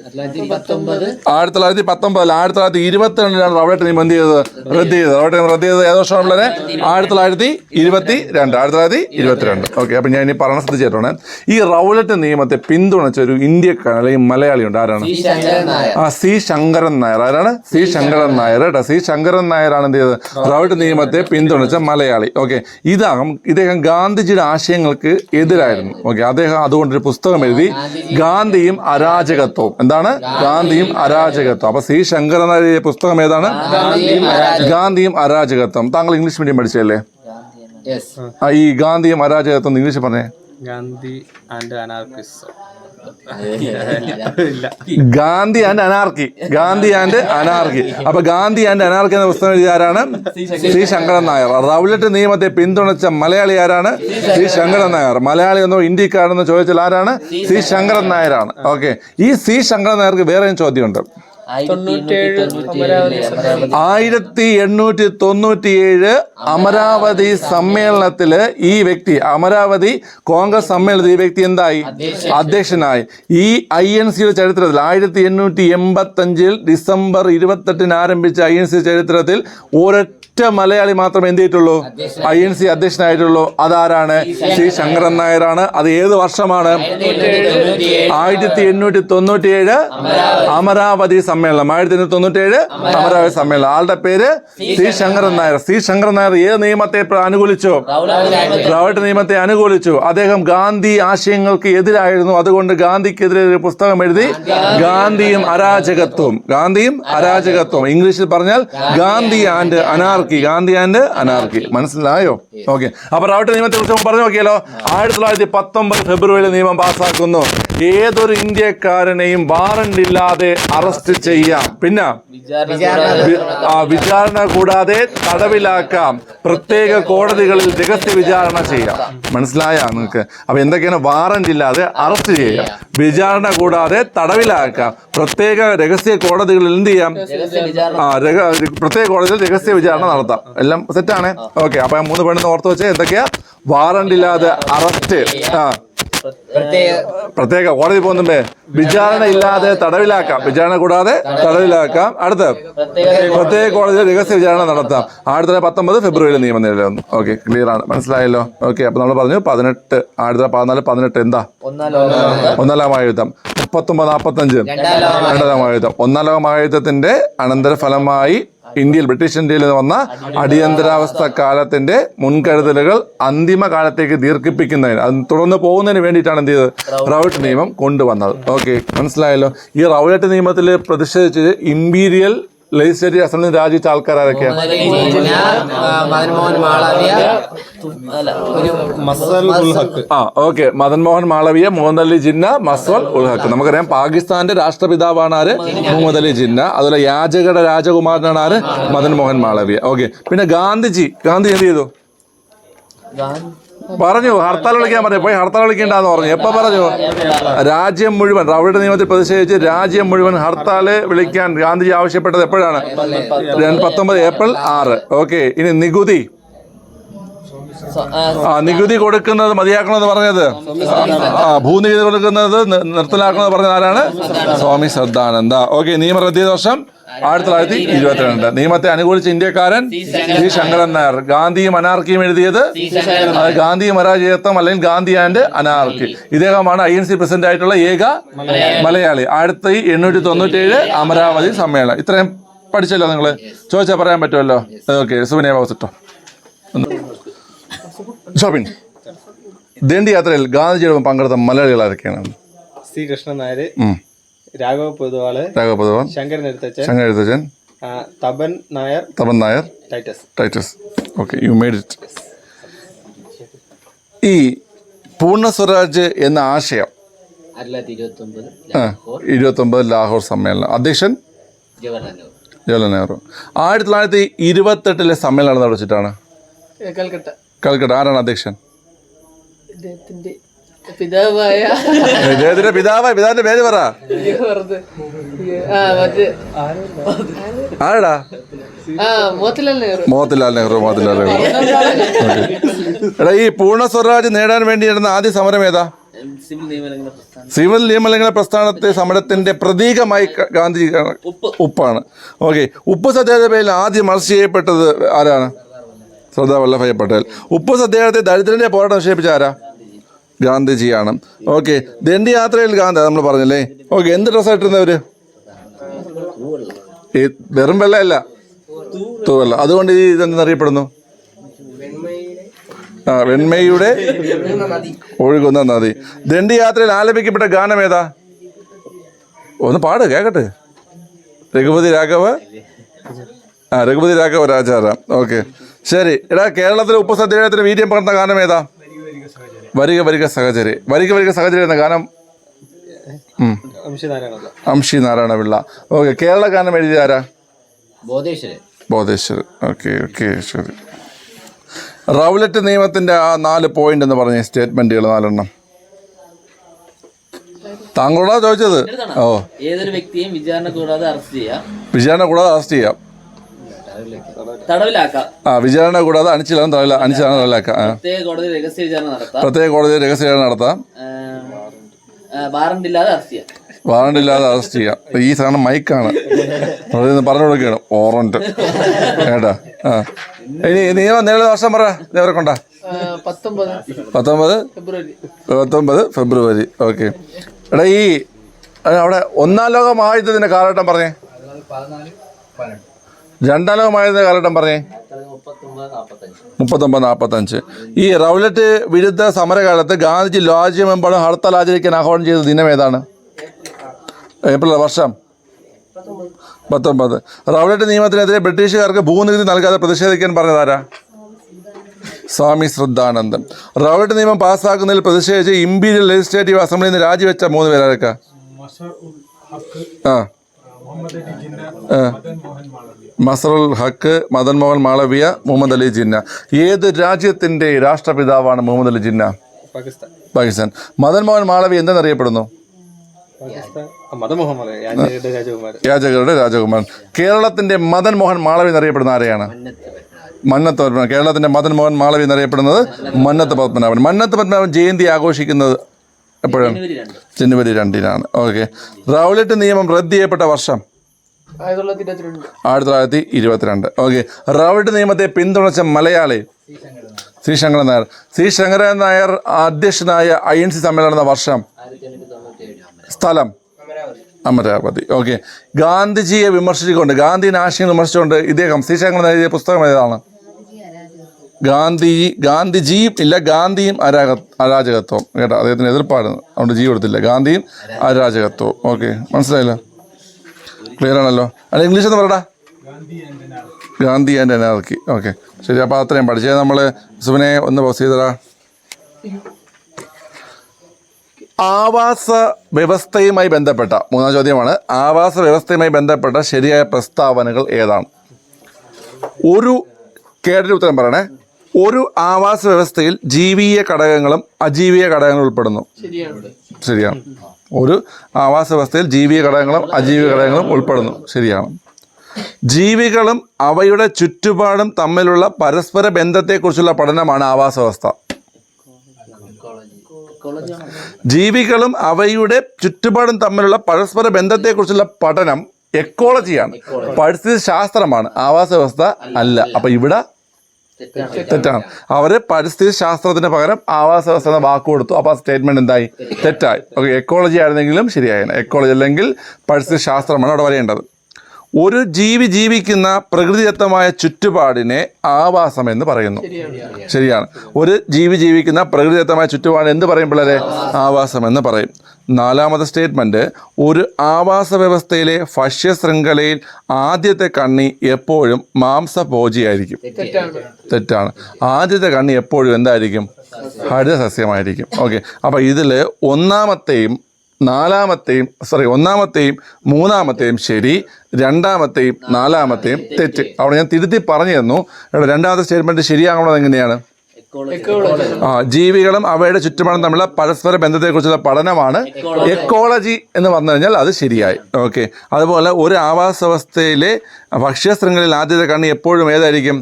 1919. 1922 റൗലറ്റ് നിയമം എന്ത് ചെയ്തത്? റദ്ദ് ചെയ്തത്. റൗലറ്റ് നിയമം റദ്ദ് ചെയ്തത് ഏത് വർഷമാണ്? 1922. 1922. ഓക്കെ, അപ്പൊ ഞാൻ ഇനി പറഞ്ഞ ശ്രദ്ധിച്ചിട്ടുണ്ട്. ഈ റൗലറ്റ് നിയമത്തെ പിന്തുണച്ച ഒരു ഇന്ത്യക്കാരൻ അല്ലെങ്കിൽ മലയാളി ഉണ്ട്. ആരാണ്? സി ശങ്കരൻ നായർ. ആരാണ്? സി ശങ്കരൻ നായർ. കേട്ടോ, സി ശങ്കരൻ നായരാണ് എന്ത് ചെയ്തത്? റൗലറ്റ് നിയമത്തെ പിന്തുണച്ച മലയാളി. ഓക്കെ, ഇദ്ദേഹം ഗാന്ധിജിയുടെ ആശയങ്ങൾക്ക് എതിരായിരുന്നു. ഓക്കെ, അദ്ദേഹം അതുകൊണ്ടൊരു പുസ്തകം എഴുതി, ഗാന്ധിയും അരാജകത്വവും. എന്താണ്? ഗാന്ധിയും അരാജകത്വം. അപ്പൊ സി ശങ്കരൻ നായർ പുസ്തകം ഏതാണ്? ഗാന്ധിയും അരാജകത്വം. താങ്കൾ ഇംഗ്ലീഷ് മീഡിയം പഠിച്ചല്ലേ? ഈ ഗാന്ധിയും അരാജകത്വം ഇംഗ്ലീഷ് പറഞ്ഞേ. Gandhi and anarchism. Gandhi and anarchy. Gandhi and anarchy. അപ്പൊ ഗാന്ധി ആൻഡ് അനാർക്കി എന്ന പുസ്തകം എഴുതിയ ആരാണ്? സി ശങ്കരൻ നായർ. റൗലറ്റ് നിയമത്തെ പിന്തുണച്ച മലയാളി ആരാണ്? സി ശങ്കരൻ നായർ. മലയാളി എന്നോ ഇന്ത്യക്കാരെന്നോ ചോദിച്ചാൽ ആരാണ്? സി ശങ്കരൻ നായരാണ്. ഓക്കെ, ഈ സി ശങ്കരൻ നായർക്ക് വേറെയും ചോദ്യമുണ്ട്. 1897 അമരാവതി സമ്മേളനത്തില് ഈ വ്യക്തി, അമരാവതി കോൺഗ്രസ് സമ്മേളനത്തിൽ ഈ വ്യക്തി എന്തായി? അധ്യക്ഷനായി. ഈ INCയുടെ ചരിത്രത്തിൽ 1885 ഡിസംബർ 28 ആരംഭിച്ച INC ചരിത്രത്തിൽ ഒരൊറ്റ മലയാളി മാത്രമേ എന്ത് ചെയ്തിട്ടുള്ളൂ? INC അധ്യക്ഷനായിട്ടുള്ളൂ. അതാരാണ്? സി ശങ്കരൻ നായരാണ്. അത് ഏത് വർഷമാണ്? 1897 അമരാവതി സമ്മേളനം. 1897 അമരാവതി സമ്മേളനം. ആളുടെ പേര് സി ശങ്കരൻ നായർ. സി ശങ്കരൻ നായർ ഏത് നിയമത്തെ അനുകൂലിച്ചു? റൗലറ്റ് നിയമത്തെ അനുകൂലിച്ചു. അദ്ദേഹം ഗാന്ധി ആശയങ്ങൾക്ക് എതിരായിരുന്നു. അതുകൊണ്ട് ഗാന്ധിക്കെതിരെ ഒരു പുസ്തകം എഴുതി, ഗാന്ധിയും അരാജകത്വം. ഗാന്ധിയും അരാജകത്വം. ഇംഗ്ലീഷിൽ പറഞ്ഞാൽ Gandhi and anarchy. Gandhi and anarchy. മനസ്സിലായോ? ഓക്കെ, അപ്പൊ റൗലറ്റ് നിയമത്തെ കുറിച്ച് പറഞ്ഞു നോക്കിയാലോ. 1919 ഫെബ്രുവരിയിൽ നിയമം പാസ്സാക്കുന്നു. ഏതൊരു ഇന്ത്യക്കാരനെയും വാറണ്ട് ഇല്ലാതെ അറസ്റ്റ് ചെയ്യാം. പിന്നെ വിചാരണ കൂടാതെ തടവിലാക്കാം. പ്രത്യേക കോടതികളിൽ രഹസ്യ വിചാരണ ചെയ്യാം. മനസ്സിലായ നിങ്ങൾക്ക്? അപ്പൊ എന്തൊക്കെയാണ്? വാറന്റ് ഇല്ലാതെ അറസ്റ്റ് ചെയ്യാം, വിചാരണ കൂടാതെ തടവിലാക്കാം, പ്രത്യേക രഹസ്യ കോടതികളിൽ എന്ത് ചെയ്യാം? പ്രത്യേക കോടതിയിൽ രഹസ്യ വിചാരണ നടത്താം. എല്ലാം സെറ്റാണ്. ഓക്കെ, അപ്പൊ 3 പെണ്ണെന്ന് ഓർത്ത് വെച്ചാൽ എന്തൊക്കെയാ? വാറന്റ് ഇല്ലാതെ അറസ്റ്റ്, പ്രത്യേക കോടതി പോകുന്നുണ്ട്, വിചാരണ ഇല്ലാതെ തടവിലാക്കാം, വിചാരണ കൂടാതെ തടവിലാക്കാം. അടുത്ത് പ്രത്യേക കോടതിയിൽ രഹസ്യ വിചാരണ നടത്താം. 1919 ഫെബ്രുവരിയിൽ നിയമം നിലവിൽ വന്നു. ഓക്കെ, ക്ലിയർ ആണ്, മനസ്സിലായല്ലോ? ഓക്കെ, അപ്പൊ നമ്മൾ പറഞ്ഞു 18 1914 18 എന്താ? ഒന്നാം ലോക മഹായുദ്ധം. 39 45 രണ്ടാം മഹായുദ്ധം. ഒന്നാം ലോക മഹായുദ്ധത്തിന്റെ അനന്തരഫലമായി ബ്രിട്ടീഷ് ഇന്ത്യയിൽ വന്ന അടിയന്തരാവസ്ഥ കാലത്തിന്റെ മുൻകരുതലുകൾ അന്തിമ കാലത്തേക്ക് ദീർഘിപ്പിക്കുന്നതിന്, അത് തുടർന്ന് പോകുന്നതിന് വേണ്ടിയിട്ടാണ് എന്ത് ചെയ്തത്? റൗലറ്റ് നിയമം കൊണ്ടുവന്നത്. ഓക്കെ, മനസ്സിലായല്ലോ? ഈ റൗലറ്റ് നിയമത്തിൽ പ്രതിഷേധിച്ച് ഇമ്പീരിയൽ ലെജിസ്ലേറ്റീവ് അസംബ്ലി രാജിച്ച ആൾക്കാരൊക്കെയാണ്? ഓക്കെ, മദൻ മോഹൻ മാളവിയ, മുഹമ്മദ് അലി ജിന്ന, മസ്വൽ ഉൽ ഹക്ക്. നമുക്കറിയാം പാകിസ്ഥാന്റെ രാഷ്ട്രപിതാവാണ് ആര്? മുഹമ്മദ് അലി ജിന്ന. അതുപോലെ യാചകയുടെ രാജകുമാരനാണ് ആര്? മദൻ മോഹൻ മാളവിയ. ഓക്കെ, പിന്നെ ഗാന്ധി എന്ത് ചെയ്തു? പറഞ്ഞു, ഹർത്താൽ വിളിക്കാൻ പറഞ്ഞു. പോയി ഹർത്താൽ വിളിക്കേണ്ടെന്ന് പറഞ്ഞു. എപ്പോ പറഞ്ഞു? രാജ്യം മുഴുവൻ റൗലറ്റ് നിയമത്തിൽ പ്രതിഷേധിച്ച് രാജ്യം മുഴുവൻ ഹർത്താൽ വിളിക്കാൻ ഗാന്ധിജി ആവശ്യപ്പെട്ടത് എപ്പോഴാണ്? 19 ഏപ്രിൽ 6. ഓക്കെ, ഇനി നികുതി കൊടുക്കുന്നത് മതിയാക്കണമെന്ന് പറഞ്ഞത്, ഭൂനികുതി കൊടുക്കുന്നത് നിർത്തലാക്കണമെന്ന് പറഞ്ഞത് ആരാണ്? സ്വാമി ശ്രദ്ധാനന്ദ. ഓക്കെ, നിയമം റദ്ദ് ചെയ്ത വർഷം 1922. നിയമത്തെ അനുകൂലിച്ച ഇന്ത്യക്കാരൻ സി ശങ്കരൻ നായർ. ഗാന്ധിയും അനാർക്കിയും എഴുതിയത് ഗാന്ധിയും അരാജകത്വം അല്ലെങ്കിൽ ഗാന്ധി ആൻഡ് അനാർക്കി. ഇദ്ദേഹമാണ് INC പ്രസിഡന്റ് ആയിട്ടുള്ള ഏക മലയാളി. 1897 അമരാവതി സമ്മേളനം. ഇത്രയും പഠിച്ചല്ലോ നിങ്ങൾ? ചോദിച്ചാൽ പറയാൻ പറ്റുമല്ലോ. ഓക്കെ, സുബിനെ വാസിട്ടോ. ഷോപ്പിംഗ് ദണ്ഡി യാത്രയിൽ ഗാന്ധിജിയോടൊപ്പം പങ്കെടുത്ത മലയാളികൾ ആരൊക്കെയാണ്? C Krishnan Nair, Raghava Poduval, Sankaran Ezhuthachan, Tapan Nair, Titus. Okay, you made it. ഈ പൂർണ്ണ സ്വരാജ് എന്ന ആശയം 1929 ലാഹോർ സമ്മേളനം. അധ്യക്ഷൻ ജവഹർലാൽ നെഹ്റു. 1928 സമ്മേളനം നടന്നിട്ടാണ് കൽക്കട്ട. ആരാണ് അധ്യക്ഷൻ? പിതാവായ ഇദ്ദേഹത്തിന്റെ പിതാവിന്റെ പേര് പറ. ആരടാ? മോത്തിലാൽ നെഹ്റു. എടാ, ഈ പൂർണ്ണ സ്വരാജ് നേടാൻ വേണ്ടി നടന്ന ആദ്യ സമരം ഏതാ? സിവിൽ നിയമലംഘന പ്രസ്ഥാനത്തെ സമരത്തിന്റെ പ്രതീകമായി ഗാന്ധി ഉപ്പാണ്. ഓക്കെ, ഉപ്പ് സത്യാഗ്രഹത്തിന്റെ പേരിൽ ആദ്യം അറസ്റ്റ് ചെയ്യപ്പെട്ടത് ആരാണ്? സർദാർ വല്ലഭായ് പട്ടേൽ. ഉപ്പ് സത്യാഗ്രഹത്തെ ദരിദ്രന്റെ പോരാട്ടം നിക്ഷേപിച്ച ആരാ? ഗാന്ധിജിയാണ്. ഓക്കെ, ദണ്ഡി യാത്രയിൽ ഗാന്ധി നമ്മൾ പറഞ്ഞല്ലേ. ഓക്കെ, എന്ത് ഡ്രസ്സാണ് ഇട്ടിരുന്നവര്? ഈ വെറും വെള്ളയല്ല, തൂവല്ല. അതുകൊണ്ട് ഈ ഇതെന്നറിയപ്പെടുന്നു വെണ്മയുടെ ഒഴുകുന്ന നദി. ദണ്ഡി യാത്രയിൽ ആലപിക്കപ്പെട്ട ഗാനം ഏതാ? ഒന്ന് പാട് കേക്കട്ടെ. രഘുപതി രാഘവ രാജാറാം. ഓക്കെ, ശരി. എടാ, കേരളത്തിലെ ഉപ്പ് സത്യാഗ്രഹത്തിന് വീര്യം പകർന്ന ഗാനം ഏതാ? വരിക വരിക സഹചരി. വരിക വരിക സഹചരി എന്ന ഗാനം അംഷി നാരായണ പിള്ള. ഓക്കെ, കേരള ഗാനം എഴുതിയ ആരാ? ബോധേശ്വർ. ഓക്കെ, ശരി. റൗലറ്റ് നിയമത്തിന്റെ ആ 4 പോയിന്റ് എന്ന് പറഞ്ഞ സ്റ്റേറ്റ്മെന്റുകൾ 4 താങ്കളോടാ ചോദിച്ചത്. ഏതൊരു വ്യക്തിയെയും വിചാരണ കൂടാതെ അറസ്റ്റ് ചെയ്യാം. വിചാരണ കൂടാതെ അണിച്ചിലാണ് തടവിലാക്കാം. പ്രത്യേക കോടതി രഹസ്യ വിചാരണ നടത്താം. വാറണ്ടില്ലാതെ അറസ്റ്റ് ചെയ്യാം. ഈ സാധനം മൈക്കാണ്, പറഞ്ഞു കൊടുക്കുകയാണ്. ഓറന്റ് കേട്ടാ. ഇനി നിയമം നിലവിലെ വർഷം പറ. ഇവരെ കൊണ്ടാ 19 ഫെബ്രുവരി. ഓക്കെ. എടാ, ഈ അവിടെ 1-ാം ലോക മഹായുദ്ധത്തിന്റെ കാലഘട്ടം പറഞ്ഞേ. 2-ാം ലോക മഹായുദ്ധത്തിന്റെ കാലഘട്ടം പറഞ്ഞേ. 39-45. ഈ റൗലറ്റ് വിരുദ്ധ സമരകാലത്ത് ഗാന്ധിജി രാജ്യമെമ്പാടും ഹർത്താൽ ആചരിക്കാൻ ആഹ്വാനം ചെയ്ത ദിനം ഏതാണ്? ഏപ്രിൽ. വർഷം 19. റൗലറ്റ് നിയമത്തിനെതിരെ ബ്രിട്ടീഷുകാർക്ക് ഭൂനികുതി നൽകാതെ പ്രതിഷേധിക്കാൻ പറഞ്ഞതാരാ? സ്വാമി ശ്രദ്ധാനന്ദൻ. റൗലറ്റ് നിയമം പാസ്സാക്കുന്നതിൽ പ്രതിഷേധിച്ച് ഇമ്പീരിയൽ ലെജിസ്ലേറ്റീവ് അസംബ്ലിയിൽ നിന്ന് രാജിവെച്ച 3 പേരാരൊക്കെ? മസറുൽ ഹക്ക്, മദൻ മോഹൻ മാളവ്യ, മുഹമ്മദ് അലി ജിന്ന. ഏത് രാജ്യത്തിന്റെ രാഷ്ട്രപിതാവാണ് മുഹമ്മദ് അലി ജിന്ന? പാകിസ്ഥാൻ. മദൻ മോഹൻ മാളവ്യ എന്തെന്നറിയപ്പെടുന്നു? യാചകരുടെ രാജകുമാരൻ. കേരളത്തിന്റെ മദൻ മോഹൻ മാളവ്യ എന്നറിയപ്പെടുന്ന ആരെയാണ്? മന്നത്ത് പത്മനാഭൻ. കേരളത്തിന്റെ മദൻ മോഹൻ മാളവ്യ എന്നറിയപ്പെടുന്നത് മന്നത്ത് പത്മനാഭൻ. മന്നത്ത് പത്മനാഭൻ ജയന്തി ആഘോഷിക്കുന്നത് എപ്പോഴാണ്? ജനുവരി 2-നാണ്. ഓക്കെ. റൗലറ്റ് നിയമം റദ്ദ് ചെയ്യപ്പെട്ട വർഷം? 1922. ഓക്കെ. റൗലറ്റ് നിയമത്തെ പിന്തുണച്ച മലയാളി? സി ശങ്കരൻ നായർ. സി ശങ്കരൻ നായർ അധ്യക്ഷനായ INC സമ്മേളനം നടന്ന വർഷം? സ്ഥലം? അമരാവതി. ഓക്കെ. ഗാന്ധിജിയെ വിമർശിച്ചുകൊണ്ട്, ഗാന്ധിയുടെ ആശയം വിമർശിച്ചുകൊണ്ട് ഇദ്ദേഹം സി ശങ്കരൻ നായർ എഴുതിയ പുസ്തകം ഏതാണ്? ഗാന്ധിയും അരാജകത്വം. കേട്ടോ, അദ്ദേഹത്തിന് എതിർപ്പായിരുന്നു, അതുകൊണ്ട് ജി കൊടുത്തില്ല. ഗാന്ധിയും അരാജകത്വവും. ഓക്കെ, മനസ്സിലായല്ലോ? ക്ലിയർ ആണല്ലോ? അല്ല, ഇംഗ്ലീഷ് ഒന്ന് പറയടാ. Gandhi and anarchy. ഓക്കെ, ശരി. അപ്പോൾ അത്രയും പഠിച്ചത് നമ്മൾ. സുബിനെ ഒന്ന് പോസ് ചെയ്തടാ. ആവാസ വ്യവസ്ഥയുമായി ബന്ധപ്പെട്ട 3-ാം ചോദ്യമാണ്. ആവാസ വ്യവസ്ഥയുമായി ബന്ധപ്പെട്ട ശരിയായ പ്രസ്താവനകൾ ഏതാണ്? കേട്ടിട്ട് ഉത്തരം പറയണേ. ഒരു ആവാസ വ്യവസ്ഥയിൽ ജീവിയ ഘടകങ്ങളും അജീവിയ ഘടകങ്ങളും ഉൾപ്പെടുന്നു. ശരിയാണ്. ഒരു ആവാസ വ്യവസ്ഥയിൽ ജീവിയ ഘടകങ്ങളും അജീവിയ ഘടകങ്ങളും ഉൾപ്പെടുന്നു. ശരിയാണ്. ജീവികളും അവയുടെ ചുറ്റുപാടും തമ്മിലുള്ള പരസ്പര ബന്ധത്തെക്കുറിച്ചുള്ള പഠനമാണ് ആവാസ വ്യവസ്ഥ. ജീവികളും അവയുടെ ചുറ്റുപാടും തമ്മിലുള്ള പരസ്പര ബന്ധത്തെക്കുറിച്ചുള്ള പഠനം എക്കോളജിയാണ്, പരിസ്ഥിതി ശാസ്ത്രമാണ്. ആവാസ വ്യവസ്ഥ അല്ല. അപ്പം ഇവിടെ തെറ്റാണ്. അവര് പരിസ്ഥിതി ശാസ്ത്രത്തിന് പകരം ആവാസ വ്യവസ്ഥ എന്ന വാക്ക് കൊടുത്തു. അപ്പോൾ ആ സ്റ്റേറ്റ്മെന്റ് എന്തായി? തെറ്റായി. ഓക്കെ, എക്കോളജി ആയിരുന്നെങ്കിലും ശരിയായിരുന്നു. എക്കോളജി അല്ലെങ്കിൽ പരിസ്ഥിതി ശാസ്ത്രമാണ് അവിടെ വരേണ്ടത്. ഒരു ജീവിക്കുന്ന പ്രകൃതിദത്തമായ ചുറ്റുപാടിനെ ആവാസം എന്ന് പറയുന്നു. ശരിയാണ്. ഒരു ജീവിക്കുന്ന പ്രകൃതിദത്തമായ ചുറ്റുപാട് എന്ത് പറയും പിള്ളേരെ? ആവാസം എന്ന് പറയും. 4-ാമത്തെ സ്റ്റേറ്റ്മെന്റ്, ഒരു ആവാസ വ്യവസ്ഥയിലെ ഭക്ഷ്യ ശൃംഖലയിൽ ആദ്യത്തെ കണ്ണി എപ്പോഴും മാംസഭോജിയായിരിക്കും. തെറ്റാണ്. ആദ്യത്തെ കണ്ണി എപ്പോഴും എന്തായിരിക്കും? ഹരിതസസ്യമായിരിക്കും. ഓക്കെ, അപ്പോൾ ഇതിൽ 1-ാമത്തെയും 3-ാമത്തെയും ശരി, 2-ാമത്തെയും 4-ാമത്തെയും തെറ്റ്. അവിടെ ഞാൻ തിരുത്തി പറഞ്ഞു തന്നു. 2-ാമത്തെ സ്റ്റേറ്റ്മെന്റ് ശരിയാകണത് എങ്ങനെയാണ്? ജീവികളും അവയുടെ ചുറ്റുപാടും തമ്മിലുള്ള പരസ്പര ബന്ധത്തെക്കുറിച്ചുള്ള പഠനമാണ് എക്കോളജി എന്ന് പറഞ്ഞു കഴിഞ്ഞാൽ അത് ശരിയായി. ഓക്കെ. അതുപോലെ ഒരു ആവാസ വ്യവസ്ഥയിലെ ഭക്ഷ്യ ശൃംഖലയിൽ ആദ്യത്തെ കണ്ണി എപ്പോഴും ഏതായിരിക്കും?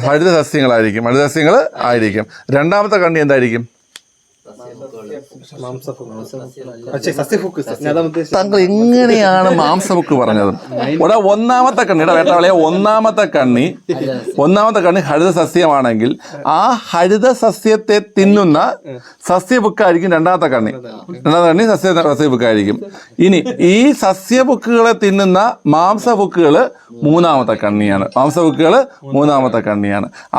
ഹരിത സസ്യങ്ങളായിരിക്കും. ഹരിത സസ്യങ്ങൾ ആയിരിക്കും. രണ്ടാമത്തെ കണ്ണി എന്തായിരിക്കും? താങ്കൾ എങ്ങനെയാണ് മാംസബുക്ക് പറഞ്ഞത്? ഇവിടെ ഒന്നാമത്തെ കണ്ണിയുടെ വേട്ടവളയെ ഒന്നാമത്തെ കണ്ണി ഹരിത സസ്യമാണെങ്കിൽ ആ ഹരിത സസ്യത്തെ തിന്നുന്ന സസ്യബുക്കായിരിക്കും രണ്ടാമത്തെ കണ്ണി. സസ്യബുക്കായിരിക്കും. ഇനി ഈ സസ്യബുക്കുകളെ തിന്നുന്ന മാംസബുക്കുകൾ മൂന്നാമത്തെ കണ്ണിയാണ്.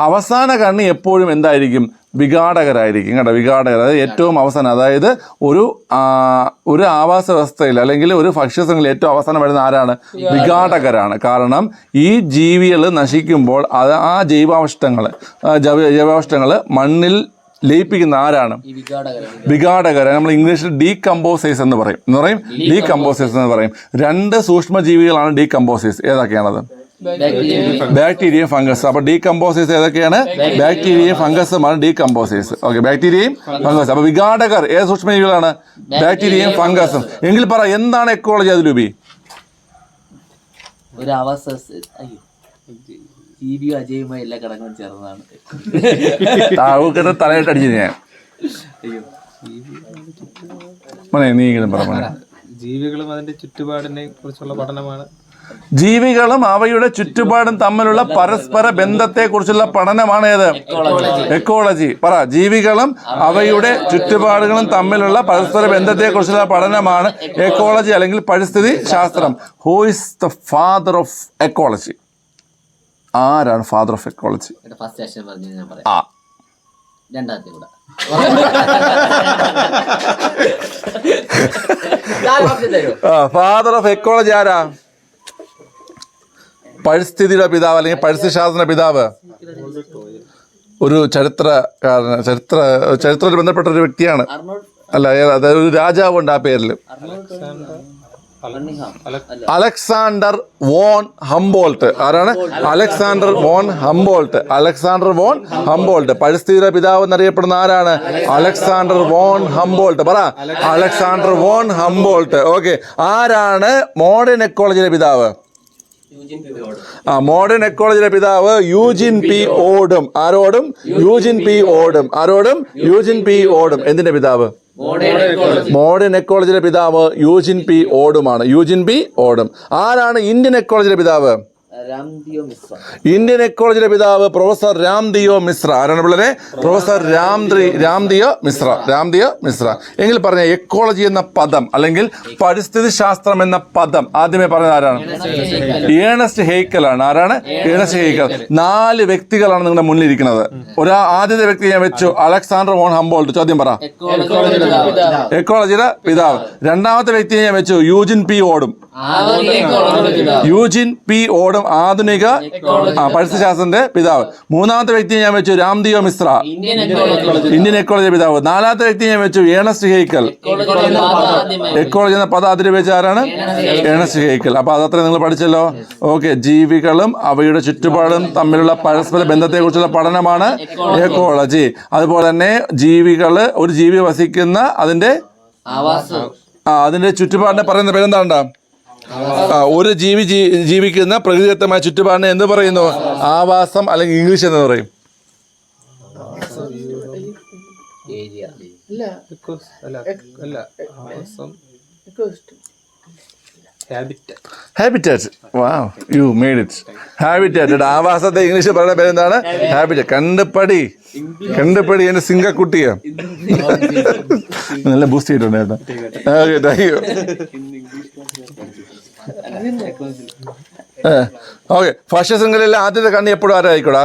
അവസാന കണ്ണി എപ്പോഴും എന്തായിരിക്കും? വിഘാടകരായിരിക്കും കേട്ടോ. വിഘാടകർ, അതായത് ഏറ്റവും അവസാനം, അതായത് ഒരു ആവാസ വ്യവസ്ഥയിൽ അല്ലെങ്കിൽ ഒരു ഭക്ഷ്യശൃംഖലയിൽ ഏറ്റവും അവസാനം വരുന്ന ആരാണ്? വിഘാടകരാണ്. കാരണം ഈ ജീവികൾ നശിക്കുമ്പോൾ അത് ആ ജൈവാവശിഷ്ടങ്ങൾ മണ്ണിൽ ലയിപ്പിക്കുന്ന ആരാണ്? വിഘാടകർ. നമ്മൾ ഇംഗ്ലീഷിൽ ഡീകമ്പോസേഴ്സ് എന്ന് പറയും. രണ്ട് സൂക്ഷ്മജീവികളാണ് ഡീകമ്പോസേഴ്സ്. ഏതൊക്കെയാണത്? ബാക്ടീരിയയും ഫംഗസ്. അപ്പൊ ഡീകമ്പോസേഴ്സ് ഏതൊക്കെയാണ്? ബാക്ടീരിയയും ഫംഗസുമാണ് ഡീകമ്പോസേഴ്സ്. ഓക്കെ, ബാക്ടീരിയയും ഫംഗസ്. അപ്പൊ വിഘാടകർ ഏത് സൂക്ഷ്മജീവികളാണ്? ബാക്ടീരിയയും ഫംഗസും. എങ്കിൽ പറ, എന്താണ് എക്കോളജി അതിലുപരി? ഒരു ആവാസ ജീവിയും അജൈവമായ എല്ലാ ഘടകങ്ങളും ചേർന്നതാണ്. തലയിട്ട് അടിച്ചു ഞാൻ നീ ഇങ്ങനെ പറ. ജീവികളും അതിന്റെ ചുറ്റുപാടിനെ കുറിച്ചുള്ള പഠനമാണ്. ജീവികളും അവയുടെ ചുറ്റുപാടും തമ്മിലുള്ള പരസ്പര ബന്ധത്തെ കുറിച്ചുള്ള പഠനമാണ് ഏത്? എക്കോളജി. പറ, ജീവികളും അവയുടെ ചുറ്റുപാടുകളും തമ്മിലുള്ള പരസ്പര ബന്ധത്തെ കുറിച്ചുള്ള പഠനമാണ് എക്കോളജി അല്ലെങ്കിൽ പരിസ്ഥിതി ശാസ്ത്രം. Who is the father of ecology? ആരാണ് father of ecology? Father of ecology ആരാ? പരിസ്ഥിതിയുടെ പിതാവ് അല്ലെങ്കിൽ പരിസ്ഥിതി ശാസ്ത്ര പിതാവ് ഒരു ചരിത്രത്തിൽ ബന്ധപ്പെട്ട ഒരു വ്യക്തിയാണ്. അല്ല, അതായത് ഒരു രാജാവുണ്ട് ആ പേരിൽ. Alexander von Humboldt. ആരാണ്? Alexander von Humboldt. പരിസ്ഥിതിയുടെ പിതാവ് എന്നറിയപ്പെടുന്ന ആരാണ്? Alexander von Humboldt. പറ, അലക്സാണ്ടർ വോൺ ഹംബോൾട്ട്. ഓക്കെ. ആരാണ് മോഡേൺ എക്കോളജിയുടെ പിതാവ്? മോഡേൺ എക്കോളജിയുടെ പിതാവ് യൂജിൻ പി ഓഡം. ആരോടും? Eugene P Odum. എന്തിന്റെ പിതാവ്? മോഡേൺ എക്കോളജിയുടെ പിതാവ് യൂജിൻ പി ഓഡം. ആരാണ് ഇന്ത്യൻ എക്കോളജിയുടെ പിതാവ്? ഇന്ത്യൻ എക്കോളജിയുടെ പിതാവ് പ്രൊഫസർ രാംദിയോ മിശ്ര. ആരാണ് പിള്ളേരെ? പ്രൊഫസർ രാംദിയോ മിശ്ര. എങ്കിൽ പറഞ്ഞ എക്കോളജി എന്ന പദം അല്ലെങ്കിൽ പരിസ്ഥിതി ശാസ്ത്രം എന്ന പദം ആദ്യമേ പറഞ്ഞത് ആരാണ്? ഏണസ്റ്റ് ഹെയ്ക്കൽ ആണ്. ആരാണ്? ഏണസ്റ്റ് ഹെയ്ക്കൽ. 4 വ്യക്തികളാണ് നിങ്ങളുടെ മുന്നിൽ ഇരിക്കുന്നത്. ആദ്യത്തെ വ്യക്തി ഞാൻ വെച്ചു അലക്സാണ്ടർ വോൺ ഹംബോൾട്ട്. ചോദ്യം പറ. എക്കോളജിയുടെ പിതാവ്. രണ്ടാമത്തെ വ്യക്തിയെ ഞാൻ വെച്ചു യൂജിൻ പി ഓഡം, ആധുനിക പരിസ്ഥിതി ശാസ്ത്രത്തിന്റെ പിതാവ്. മൂന്നാമത്തെ വ്യക്തിയെ ഞാൻ വെച്ചു രാംദിയോ മിശ്ര, ഇന്ത്യൻ എക്കോളജി പിതാവ്. നാലാമത്തെ വ്യക്തിയെ ഞാൻ വെച്ചു ഏണസ്റ്റ് ഹെയ്ക്കൽ. എക്കോളജി എന്ന പദം അതിൽ വെച്ച ആരാണ്? Ernest Haeckel. അപ്പൊ അതത്ര നിങ്ങൾ പഠിച്ചല്ലോ. ഓക്കെ. ജീവികളും അവയുടെ ചുറ്റുപാടും തമ്മിലുള്ള പരസ്പര ബന്ധത്തെ കുറിച്ചുള്ള പഠനമാണ് എക്കോളജി. അതുപോലെ തന്നെ ഒരു ജീവി വസിക്കുന്ന അതിന്റെ ചുറ്റുപാടിനെ പറയുന്ന പേരെന്താണ്ടാ? ഒരു ജീവിക്കുന്ന പ്രകൃതിദത്തമായ ചുറ്റുപാടിനെ എന്ത് പറയുന്നു? ആവാസം, അല്ലെങ്കിൽ ഇംഗ്ലീഷ് എന്ന് പറയും. Habitat. Wow, you made it. Habitat. ആവാസത്തെ ഇംഗ്ലീഷ് പറയുന്ന പേരെന്താണ്? ഹാബിറ്റാറ്റ്. കണ്ടുപടി എന്റെ സിംഗക്കുട്ടിയെ നല്ല ബൂസ്റ്റ് ചെയ്തിട്ടുണ്ട് കേട്ടോ. Okay, thank you. ഓക്കെ. ഭക്ഷ്യശൃംഖലയിലെ ആദ്യത്തെ കണ്ണി എപ്പോഴും ആരായിരിക്കൂടാ?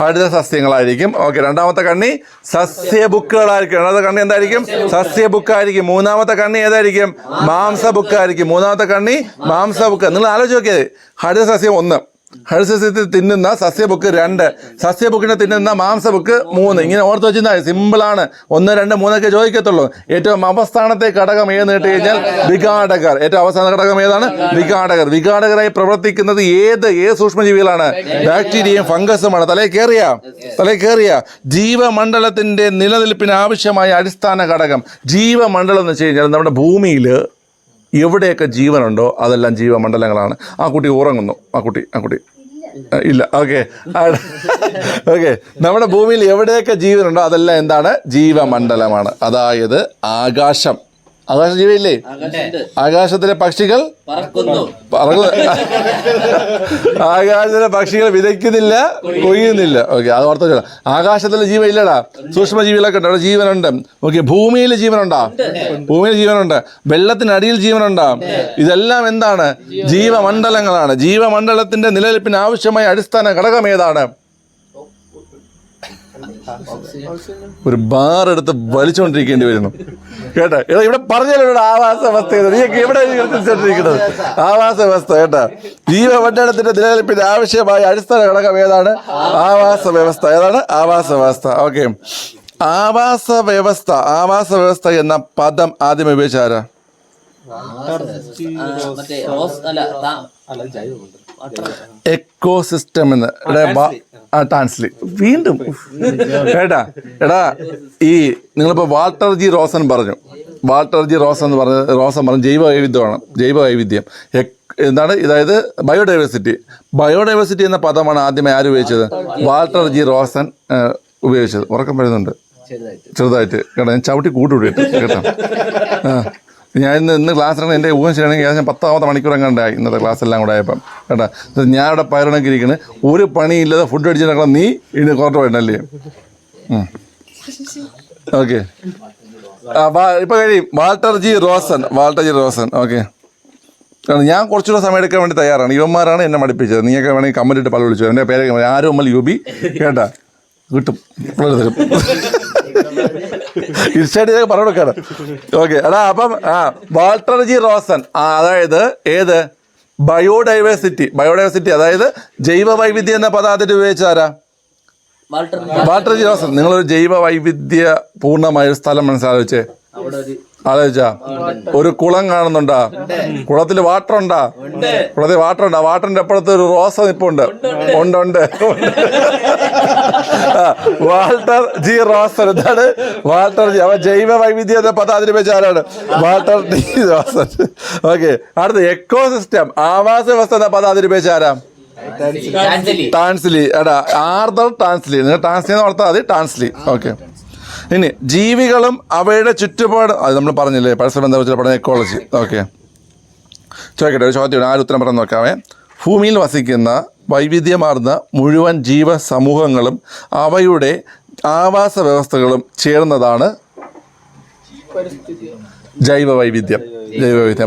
ഹരിത സസ്യങ്ങളായിരിക്കും. ഓക്കെ. രണ്ടാമത്തെ കണ്ണി സസ്യബുക്കുകളായിരിക്കും. രണ്ടാമത്തെ കണ്ണി എന്തായിരിക്കും? സസ്യബുക്കായിരിക്കും. മൂന്നാമത്തെ കണ്ണി ഏതായിരിക്കും? മാംസബുക്കായിരിക്കും. മൂന്നാമത്തെ കണ്ണി മാംസബുക്ക്. നിങ്ങൾ ആലോചിച്ച് നോക്കിയത്, ഹരിത സസ്യം 1, ഹരിതസസ്യത്തിൽ തിന്നുന്ന സസ്യബുക്ക് 2, സസ്യബുക്കിനെ തിന്നുന്ന മാംസബുക്ക് 3. ഇങ്ങനെ ഓർത്ത് വെച്ചിരുന്നാൽ സിമ്പിളാണ്. 1, 2, 3 ചോദിക്കത്തുള്ളൂ. ഏറ്റവും അവസാനത്തെ ഘടകം ഏതെന്ന് കേട്ട് കഴിഞ്ഞാൽ വിഘാടകർ. ഏറ്റവും അവസാന ഘടകം ഏതാണ്? വിഘാടകർ. വിഘാടകരായി പ്രവർത്തിക്കുന്നത് ഏത് സൂക്ഷ്മജീവികളാണ്? ബാക്ടീരിയയും ഫംഗസുമാണ്. തലേ കയറിയ ജീവമണ്ഡലത്തിന്റെ നിലനിൽപ്പിന് ആവശ്യമായ അടിസ്ഥാന ഘടകം. ജീവമണ്ഡലം എന്ന് വെച്ച് കഴിഞ്ഞാൽ നമ്മുടെ ഭൂമിയിൽ എവിടെയൊക്കെ ജീവനുണ്ടോ അതെല്ലാം ജീവമണ്ഡലങ്ങളാണ്. ആ കുട്ടി ഉറങ്ങുന്നു. ആ കുട്ടി ഇല്ല. ഓക്കെ. നമ്മുടെ ഭൂമിയിൽ എവിടെയൊക്കെ ജീവനുണ്ടോ അതെല്ലാം എന്താണ്? ജീവമണ്ഡലമാണ്. അതായത് ആകാശം ജീവയില്ലേ? ആകാശത്തിലെ പക്ഷികൾ ആകാശത്തിലെ പക്ഷികൾ വിതയ്ക്കുന്നില്ല, കൊയ്യുന്നില്ല. ഓക്കെ, അത് ഓർത്ത് വെച്ചോ. ആകാശത്തിലെ ജീവൻ ഇല്ലടാ, സൂക്ഷ്മജീവികളൊക്കെ ഉണ്ട്. അവിടെ ജീവനുണ്ട്. ഓക്കെ, ഭൂമിയിൽ ജീവനുണ്ടോ? ഭൂമിയിൽ ജീവനുണ്ട്. വെള്ളത്തിനടിയിൽ ജീവനുണ്ടോ? ഇതെല്ലാം എന്താണ്? ജീവമണ്ഡലങ്ങളാണ്. ജീവമണ്ഡലത്തിന്റെ നിലനിൽപ്പിന് ആവശ്യമായ അടിസ്ഥാന ഘടകം ഏതാണ്? ഒരു ബാർ എടുത്ത് വലിച്ചുകൊണ്ടിരിക്കേണ്ടി വരുന്നു കേട്ടാ. ഇവിടെ പറഞ്ഞല്ലോ ആവാസ വ്യവസ്ഥ. നീക്ക് എവിടെ തിരിച്ചോണ്ടിരിക്കുന്നത്? ആവാസ വ്യവസ്ഥ കേട്ടാ. ജീവമണ്ഡലത്തിന്റെ നിലനിൽപ്പിന് ആവശ്യമായ അടിസ്ഥാന ഘടകം ഏതാണ്? ആവാസ വ്യവസ്ഥ. ഏതാണ്? ആവാസ വ്യവസ്ഥ. ഓക്കെ, ആവാസ വ്യവസ്ഥ എന്ന പദം ആദ്യം ഉപയോഗിച്ചാരാ? എക്കോസിസ്റ്റം എന്ന് ടാൻസ്ലി. വീണ്ടും കേട്ടാ. നിങ്ങളിപ്പോ വാൾട്ടർ ജി റോസൻ പറഞ്ഞു ജൈവവൈവിധ്യം എന്താണ്? ഇതായത് ബയോഡൈവേഴ്സിറ്റി എന്ന പദമാണ് ആദ്യമേ ആര് ഉപയോഗിച്ചത്? വാൾട്ടർ ജി റോസൻ ഉപയോഗിച്ചത്. ഉറക്കം വരുന്നുണ്ട് ചെറുതായിട്ട് കേട്ടോ. ഞാൻ ചവിട്ടി കൂട്ടുവിട്ടു കേട്ടോ. ഞാൻ ഇന്ന് ക്ലാസ്സിലാണ് എൻ്റെ ഊഹം ചെയ്യണമെങ്കിൽ ഏകദേശം 10 മണിക്കൂർ എങ്ങാണ്ടായി ഇന്നത്തെ ക്ലാസ് എല്ലാം കൂടെ ആയപ്പം കേട്ടോ. ഞാൻ ഇവിടെ പയറിണൊക്കെ ഇരിക്കുന്നത്, ഒരു പണിയില്ലാതെ ഫുഡ് അടിച്ചിട്ട് നീ ഇനി കുറച്ച് വേണ്ടല്ലേ. ഓക്കെ, ഇപ്പം കഴിയും. Walter G Rosan. ഓക്കെ, കാരണം ഞാൻ കുറച്ചുകൂടെ സമയം എടുക്കാൻ വേണ്ടി തയ്യാറാണ്. ഇവന്മാരാണ് എന്നെ പഠിപ്പിച്ചത്. നീയൊക്കെ വേണമെങ്കിൽ കമൻറ്റ് ഇട്ട് പല വിളിച്ചു. എൻ്റെ പേര് ആരോമൽ യുബി കേട്ടാ. കിട്ടും തരും ഇൻസ്റ്റൈറ്റ് പറഞ്ഞു കൊടുക്കാണ്. ഓക്കെ, അപ്പം വാൾട്ടർ ജി റോസൻ, അതായത് ഏത്? ബയോഡൈവേഴ്സിറ്റി അതായത് ജൈവ വൈവിധ്യം എന്ന പദാർത്ഥത്തിൽ ഉപയോഗിച്ചാരാ? Walter G Rosen. നിങ്ങളൊരു ജൈവ വൈവിധ്യ പൂർണ്ണമായ ഒരു സ്ഥലം മനസ്സിലാലോചിച്ചേ. ആലോചിച്ചാ ഒരു കുളം കാണുന്നുണ്ടാ? കുളത്തിൽ വാട്ടർ ഉണ്ടാ? വാട്ടറിന്റെ അപ്പുറത്ത് ഒരു റോസ നിപ്പുണ്ട്. ഉണ്ട്. Walter G Rosan. എന്താണ് വാൾട്ടർ ജി? അവ ജൈവ വൈവിധ്യ എന്ന പദം അതിന് വെച്ച് ആരാണ്? Walter G Rosan. ഓക്കെ, അടുത്ത എക്കോസിസ്റ്റം ആവാസ വ്യവസ്ഥ എന്ന പദം അതിന് വെച്ച് ആരാ? ടാൻസ്ലി. Arthur Tansley. നിങ്ങൾ ടാൻസ്ലി എന്ന് ഓർത്താൽ മതി. ടാൻസ്ലി. ഓക്കെ, ഇനി ജീവികളും അവയുടെ ചുറ്റുപാട്, അത് നമ്മൾ പറഞ്ഞില്ലേ പരസ്പര ബന്ധപ്പെട്ട പഠനം എക്കോളജി. ഓക്കെ, ചോദിക്കട്ടെ, ഒരു ചോദ്യം. ആരുത്തരം പറഞ്ഞു നോക്കാവേ. ഭൂമിയിൽ വസിക്കുന്ന വൈവിധ്യമാർന്ന മുഴുവൻ ജീവസമൂഹങ്ങളും അവയുടെ ആവാസ വ്യവസ്ഥകളും ചേർന്നതാണ് ജൈവവൈവിധ്യം,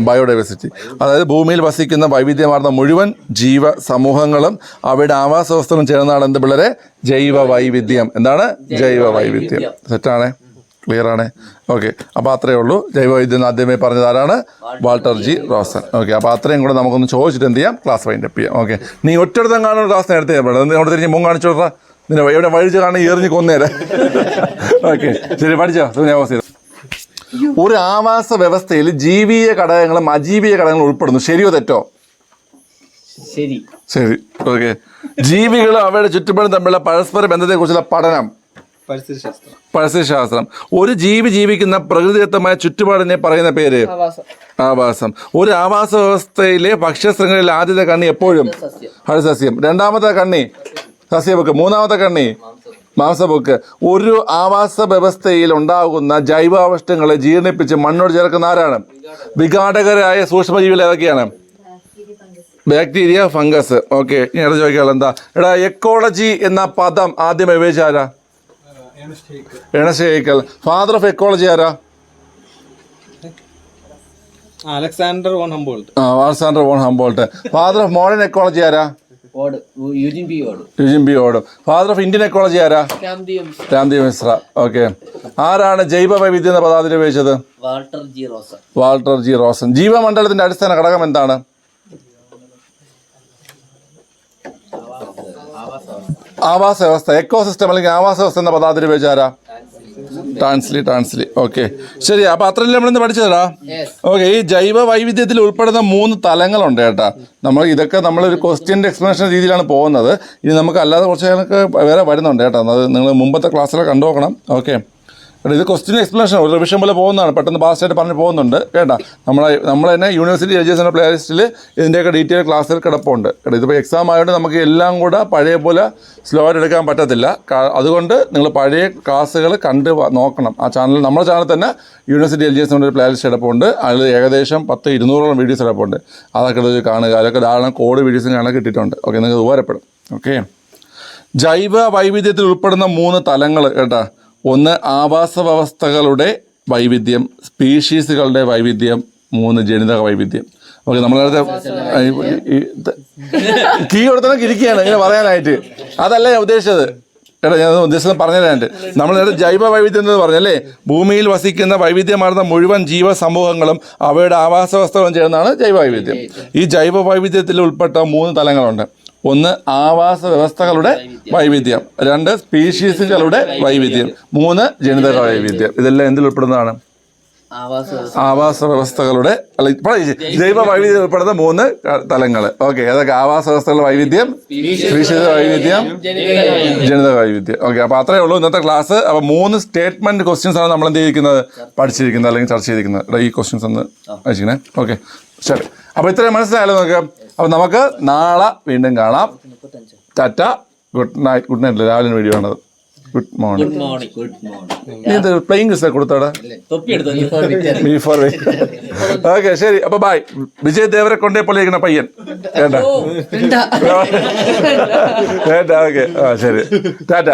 ബയോഡൈവേഴ്സിറ്റി. അതായത് ഭൂമിയിൽ വസിക്കുന്ന വൈവിധ്യമാർന്ന മുഴുവൻ ജീവ സമൂഹങ്ങളും അവയുടെ ആവാസ വ്യവസ്ഥകളും ചേർന്നതാണ് എന്ത് പിള്ളേരെ? ജൈവവൈവിധ്യം. എന്താണ്? ജൈവവൈവിധ്യം. സെറ്റാണേ? ക്ലിയർ ആണേ? ഓക്കെ, അപ്പോൾ അത്രയേ ഉള്ളൂ. ജൈവവൈവിധ്യം ആദ്യമേ പറഞ്ഞത് ആരാണ്? Walter G Rosan. ഓക്കെ, അപ്പോൾ അത്രയും കൂടെ നമുക്കൊന്ന് ചോദിച്ചിട്ട് എന്ത് ചെയ്യാം? ക്ലാസ് വൈൻഡപ്പ് ചെയ്യാം. ഓക്കെ, നീ ഒറ്റയിടത്തും കാണുന്ന ക്ലാസ് നേരത്തെ അവിടെ തിരിഞ്ഞ് മുൻ കാണിച്ചു കൊടുത്താൽ നിന്നെ എവിടെ വഴിച്ച് കാണി എറിഞ്ഞ് കൊന്നേരെ. ഓക്കെ, ശരി, പഠിച്ചോ? ഒരു ആവാസ വ്യവസ്ഥയിൽ ജീവിയ ഘടകങ്ങളും അജീവിയ ഘടകങ്ങളും ഉൾപ്പെടുന്നു. ശരിയോ തെറ്റോ? ശരി. ഓക്കെ, ജീവികളും അവയുടെ ചുറ്റുപാടും തമ്മിലുള്ള പരസ്പര ബന്ധത്തെക്കുറിച്ചുള്ള പഠനം പരിസ്ഥിതിശാസ്ത്രം. ഒരു ജീവിക്കുന്ന പ്രകൃതിദത്തമായ ചുറ്റുപാടിനെ പറയുന്ന പേര് ആവാസം. ഒരു ആവാസ വ്യവസ്ഥയിലെ ഭക്ഷ്യശൃംഖലയിലെ ആദ്യത്തെ കണ്ണി എപ്പോഴും ഹരിതസസ്യം, രണ്ടാമത്തെ കണ്ണി സസ്യബുക്ക്, മൂന്നാമത്തെ കണ്ണി മാംസബുക്ക്. ഒരു ആവാസ വ്യവസ്ഥയിൽ ഉണ്ടാകുന്ന ജൈവാവശിഷ്ടങ്ങളെ ജീർണിപ്പിച്ച് മണ്ണോട് ചേർക്കുന്ന ആരാണ്? വിഘാടകരായ സൂക്ഷ്മജീവികൾ ഏതൊക്കെയാണ്? Bacteria, fungus. ഓക്കെ, ഇനി അടുത്ത് ചോദിക്കാനുള്ള എന്താ? എക്കോളജി എന്ന പദം ആദ്യം ഉപയോഗിച്ച ആരാ? എണസ്റ്റേക്കൽ. ഫാദർ ഓഫ് എക്കോളജി ആരാ? Alexander von Humboldt. Father of modern ecology ആരാ? Eugene B Odum. Father of Indian ecology ആരാ? രാംദേവ് മിശ്ര. ഓക്കെ, ആരാണ് ജൈവ വൈവിധ്യം എന്ന പദാർത്ഥത്തിൽ ഉപയോഗിച്ചത്? Walter G Rosan. ജീവമണ്ഡലത്തിന്റെ അടിസ്ഥാന ഘടകം എന്താണ്? ആവാസ വ്യവസ്ഥ, എക്കോസിസ്റ്റം അല്ലെങ്കിൽ ആവാസ വ്യവസ്ഥ എന്ന പദാതിരി ഉപയോഗിച്ചാരാ? ട്രാൻസ്ലി. ഓക്കെ, ശരി. അപ്പൊ അത്രയല്ലേ നമ്മളിന്ന് പഠിച്ചതാ. ഓക്കെ, ഈ ജൈവ വൈവിധ്യത്തിൽ ഉൾപ്പെടുന്ന 3 തലങ്ങളുണ്ട് കേട്ടാ. ഇതൊക്കെ നമ്മളൊരു ക്വസ്റ്റ്യൻ്റെ എക്സ്പ്ലനേഷൻ രീതിയിലാണ് പോകുന്നത്. ഇനി നമുക്ക് അല്ലാതെ കുറച്ച് വേറെ വരുന്നുണ്ട് കേട്ടോ. അത് നിങ്ങൾ മുമ്പത്തെ ക്ലാസ്സിലൊക്കെ കണ്ടു നോക്കണം. ഓക്കെ, ഇത് ക്വസ്റ്റ്യൻ എക്സ്പ്ലനേഷൻ ഒരു റിവിഷൻ പോലെ പോകുന്നതാണ്, പെട്ടെന്ന് ഫാസ്റ്റായിട്ട് പറഞ്ഞ് പോകുന്നുണ്ട് കേട്ടോ. നമ്മൾ തന്നെ യൂണിവേഴ്സിറ്റി എഡ്യൂക്കേഷൻ പ്ലേലിസ്റ്റിൽ ഇതിൻ്റെയൊക്കെ ഡീറ്റെയിൽ ക്ലാസ്സിൽ കിടപ്പുണ്ട് കേട്ടോ. ഇതിപ്പോൾ എക്സാം ആയതുകൊണ്ട് നമുക്ക് എല്ലാം കൂടെ പഴയ പോലെ സ്ലോ ആയിട്ട് എടുക്കാൻ പറ്റത്തില്ല. അതുകൊണ്ട് നിങ്ങൾ പഴയ ക്ലാസ്സുകൾ കണ്ട് നോക്കണം. ആ ചാനൽ, നമ്മുടെ ചാനൽ തന്നെ യൂണിവേഴ്സിറ്റി എഡ്യൂക്കേഷൻ ഒരു പ്ലേലിസ്റ്റ് കിടപ്പുണ്ട്. അതിൽ ഏകദേശം 100-200ഓളം വീഡിയോസ് കിടപ്പുണ്ട്. അതൊക്കെ എടുത്ത് കാണുക. അതിലൊക്കെ ധാരാളം കോഡ് വീഡിയോസും കാണാൻ കിട്ടിയിട്ടുണ്ട്. ഓക്കെ, നിങ്ങൾക്ക് ഉപകാരപ്പെടും. ഓക്കെ, ജൈവ വൈവിധ്യത്തിൽ ഉൾപ്പെടുന്ന 3 തലങ്ങൾ കേട്ടോ. ഒന്ന് ആവാസ വ്യവസ്ഥകളുടെ വൈവിധ്യം, സ്പീഷീസുകളുടെ വൈവിധ്യം, 3 ജനിതക വൈവിധ്യം. ഓക്കെ, നമ്മളടുത്ത് കീ കൊടുത്തവർക്ക് ഇരിക്കുകയാണ് ഇങ്ങനെ പറയാനായിട്ട്. അതല്ല ഞാൻ ഉദ്ദേശിച്ചത് കേട്ടോ. ഞാൻ ഉദ്ദേശിച്ചത് പറഞ്ഞുതരാനായിട്ട്. നമ്മൾ ജൈവ വൈവിധ്യം എന്ന് പറഞ്ഞല്ലേ, ഭൂമിയിൽ വസിക്കുന്ന വൈവിധ്യമാർന്ന മുഴുവൻ ജീവസമൂഹങ്ങളും അവയുടെ ആവാസ വ്യവസ്ഥകളും ചേർന്നാണ് ജൈവ വൈവിധ്യം. ഈ ജൈവ വൈവിധ്യത്തിൽ ഉൾപ്പെട്ട 3 തലങ്ങളുണ്ട്. ഒന്ന് ആവാസ വ്യവസ്ഥകളുടെ വൈവിധ്യം, 2 സ്പീഷീസുകളുടെ വൈവിധ്യം, 3 ജനിതക വൈവിധ്യം. ഇതെല്ലാം എന്തിൽ ഉൾപ്പെടുന്നതാണ്? ആവാസ വ്യവസ്ഥകളുടെ ജൈവ വൈവിധ്യം ഉൾപ്പെടുന്ന 3 തലങ്ങൾ. ഓക്കെ, അതൊക്കെ ആവാസ വ്യവസ്ഥകളുടെ വൈവിധ്യം, സ്പീഷീസ് വൈവിധ്യം, ജനിതക വൈവിധ്യം. ഓക്കെ, അപ്പോൾ അത്രയേ ഉള്ളൂ ഇന്നത്തെ ക്ലാസ്. അപ്പോൾ 3 സ്റ്റേറ്റ്മെന്റ് ക്വസ്റ്റ്യൻസ് ആണ് നമ്മൾ എന്ത് ചെയ്തിരിക്കുന്നത്, പഠിച്ചിരിക്കുന്നത് അല്ലെങ്കിൽ ചർച്ച ചെയ്തിരിക്കുന്നത്. ഈ ക്വസ്റ്റ്യൻസ് ഒന്ന് അയച്ചിരിക്കണേ. ഓക്കെ, ശരി. അപ്പോൾ ഇത്രയും മനസ്സിലായാലോ നമുക്ക്. അപ്പോൾ നമുക്ക് നാളെ വീണ്ടും കാണാം. Tata, good night. രാവിലെ വീഡിയോ ആണത്. Good morning. ഇത് പ്ലെയിങ് ക്വിസ് കൊടുത്തോടെ. ഓക്കെ, ശരി. അപ്പൊ ബൈ. വിജയ് ദേവരെ കൊണ്ടേ പോലെ ഇരിക്കുന്ന പയ്യൻ കേട്ടാ. കേട്ടാ. ഓക്കെ, ശരി. ടാറ്റ.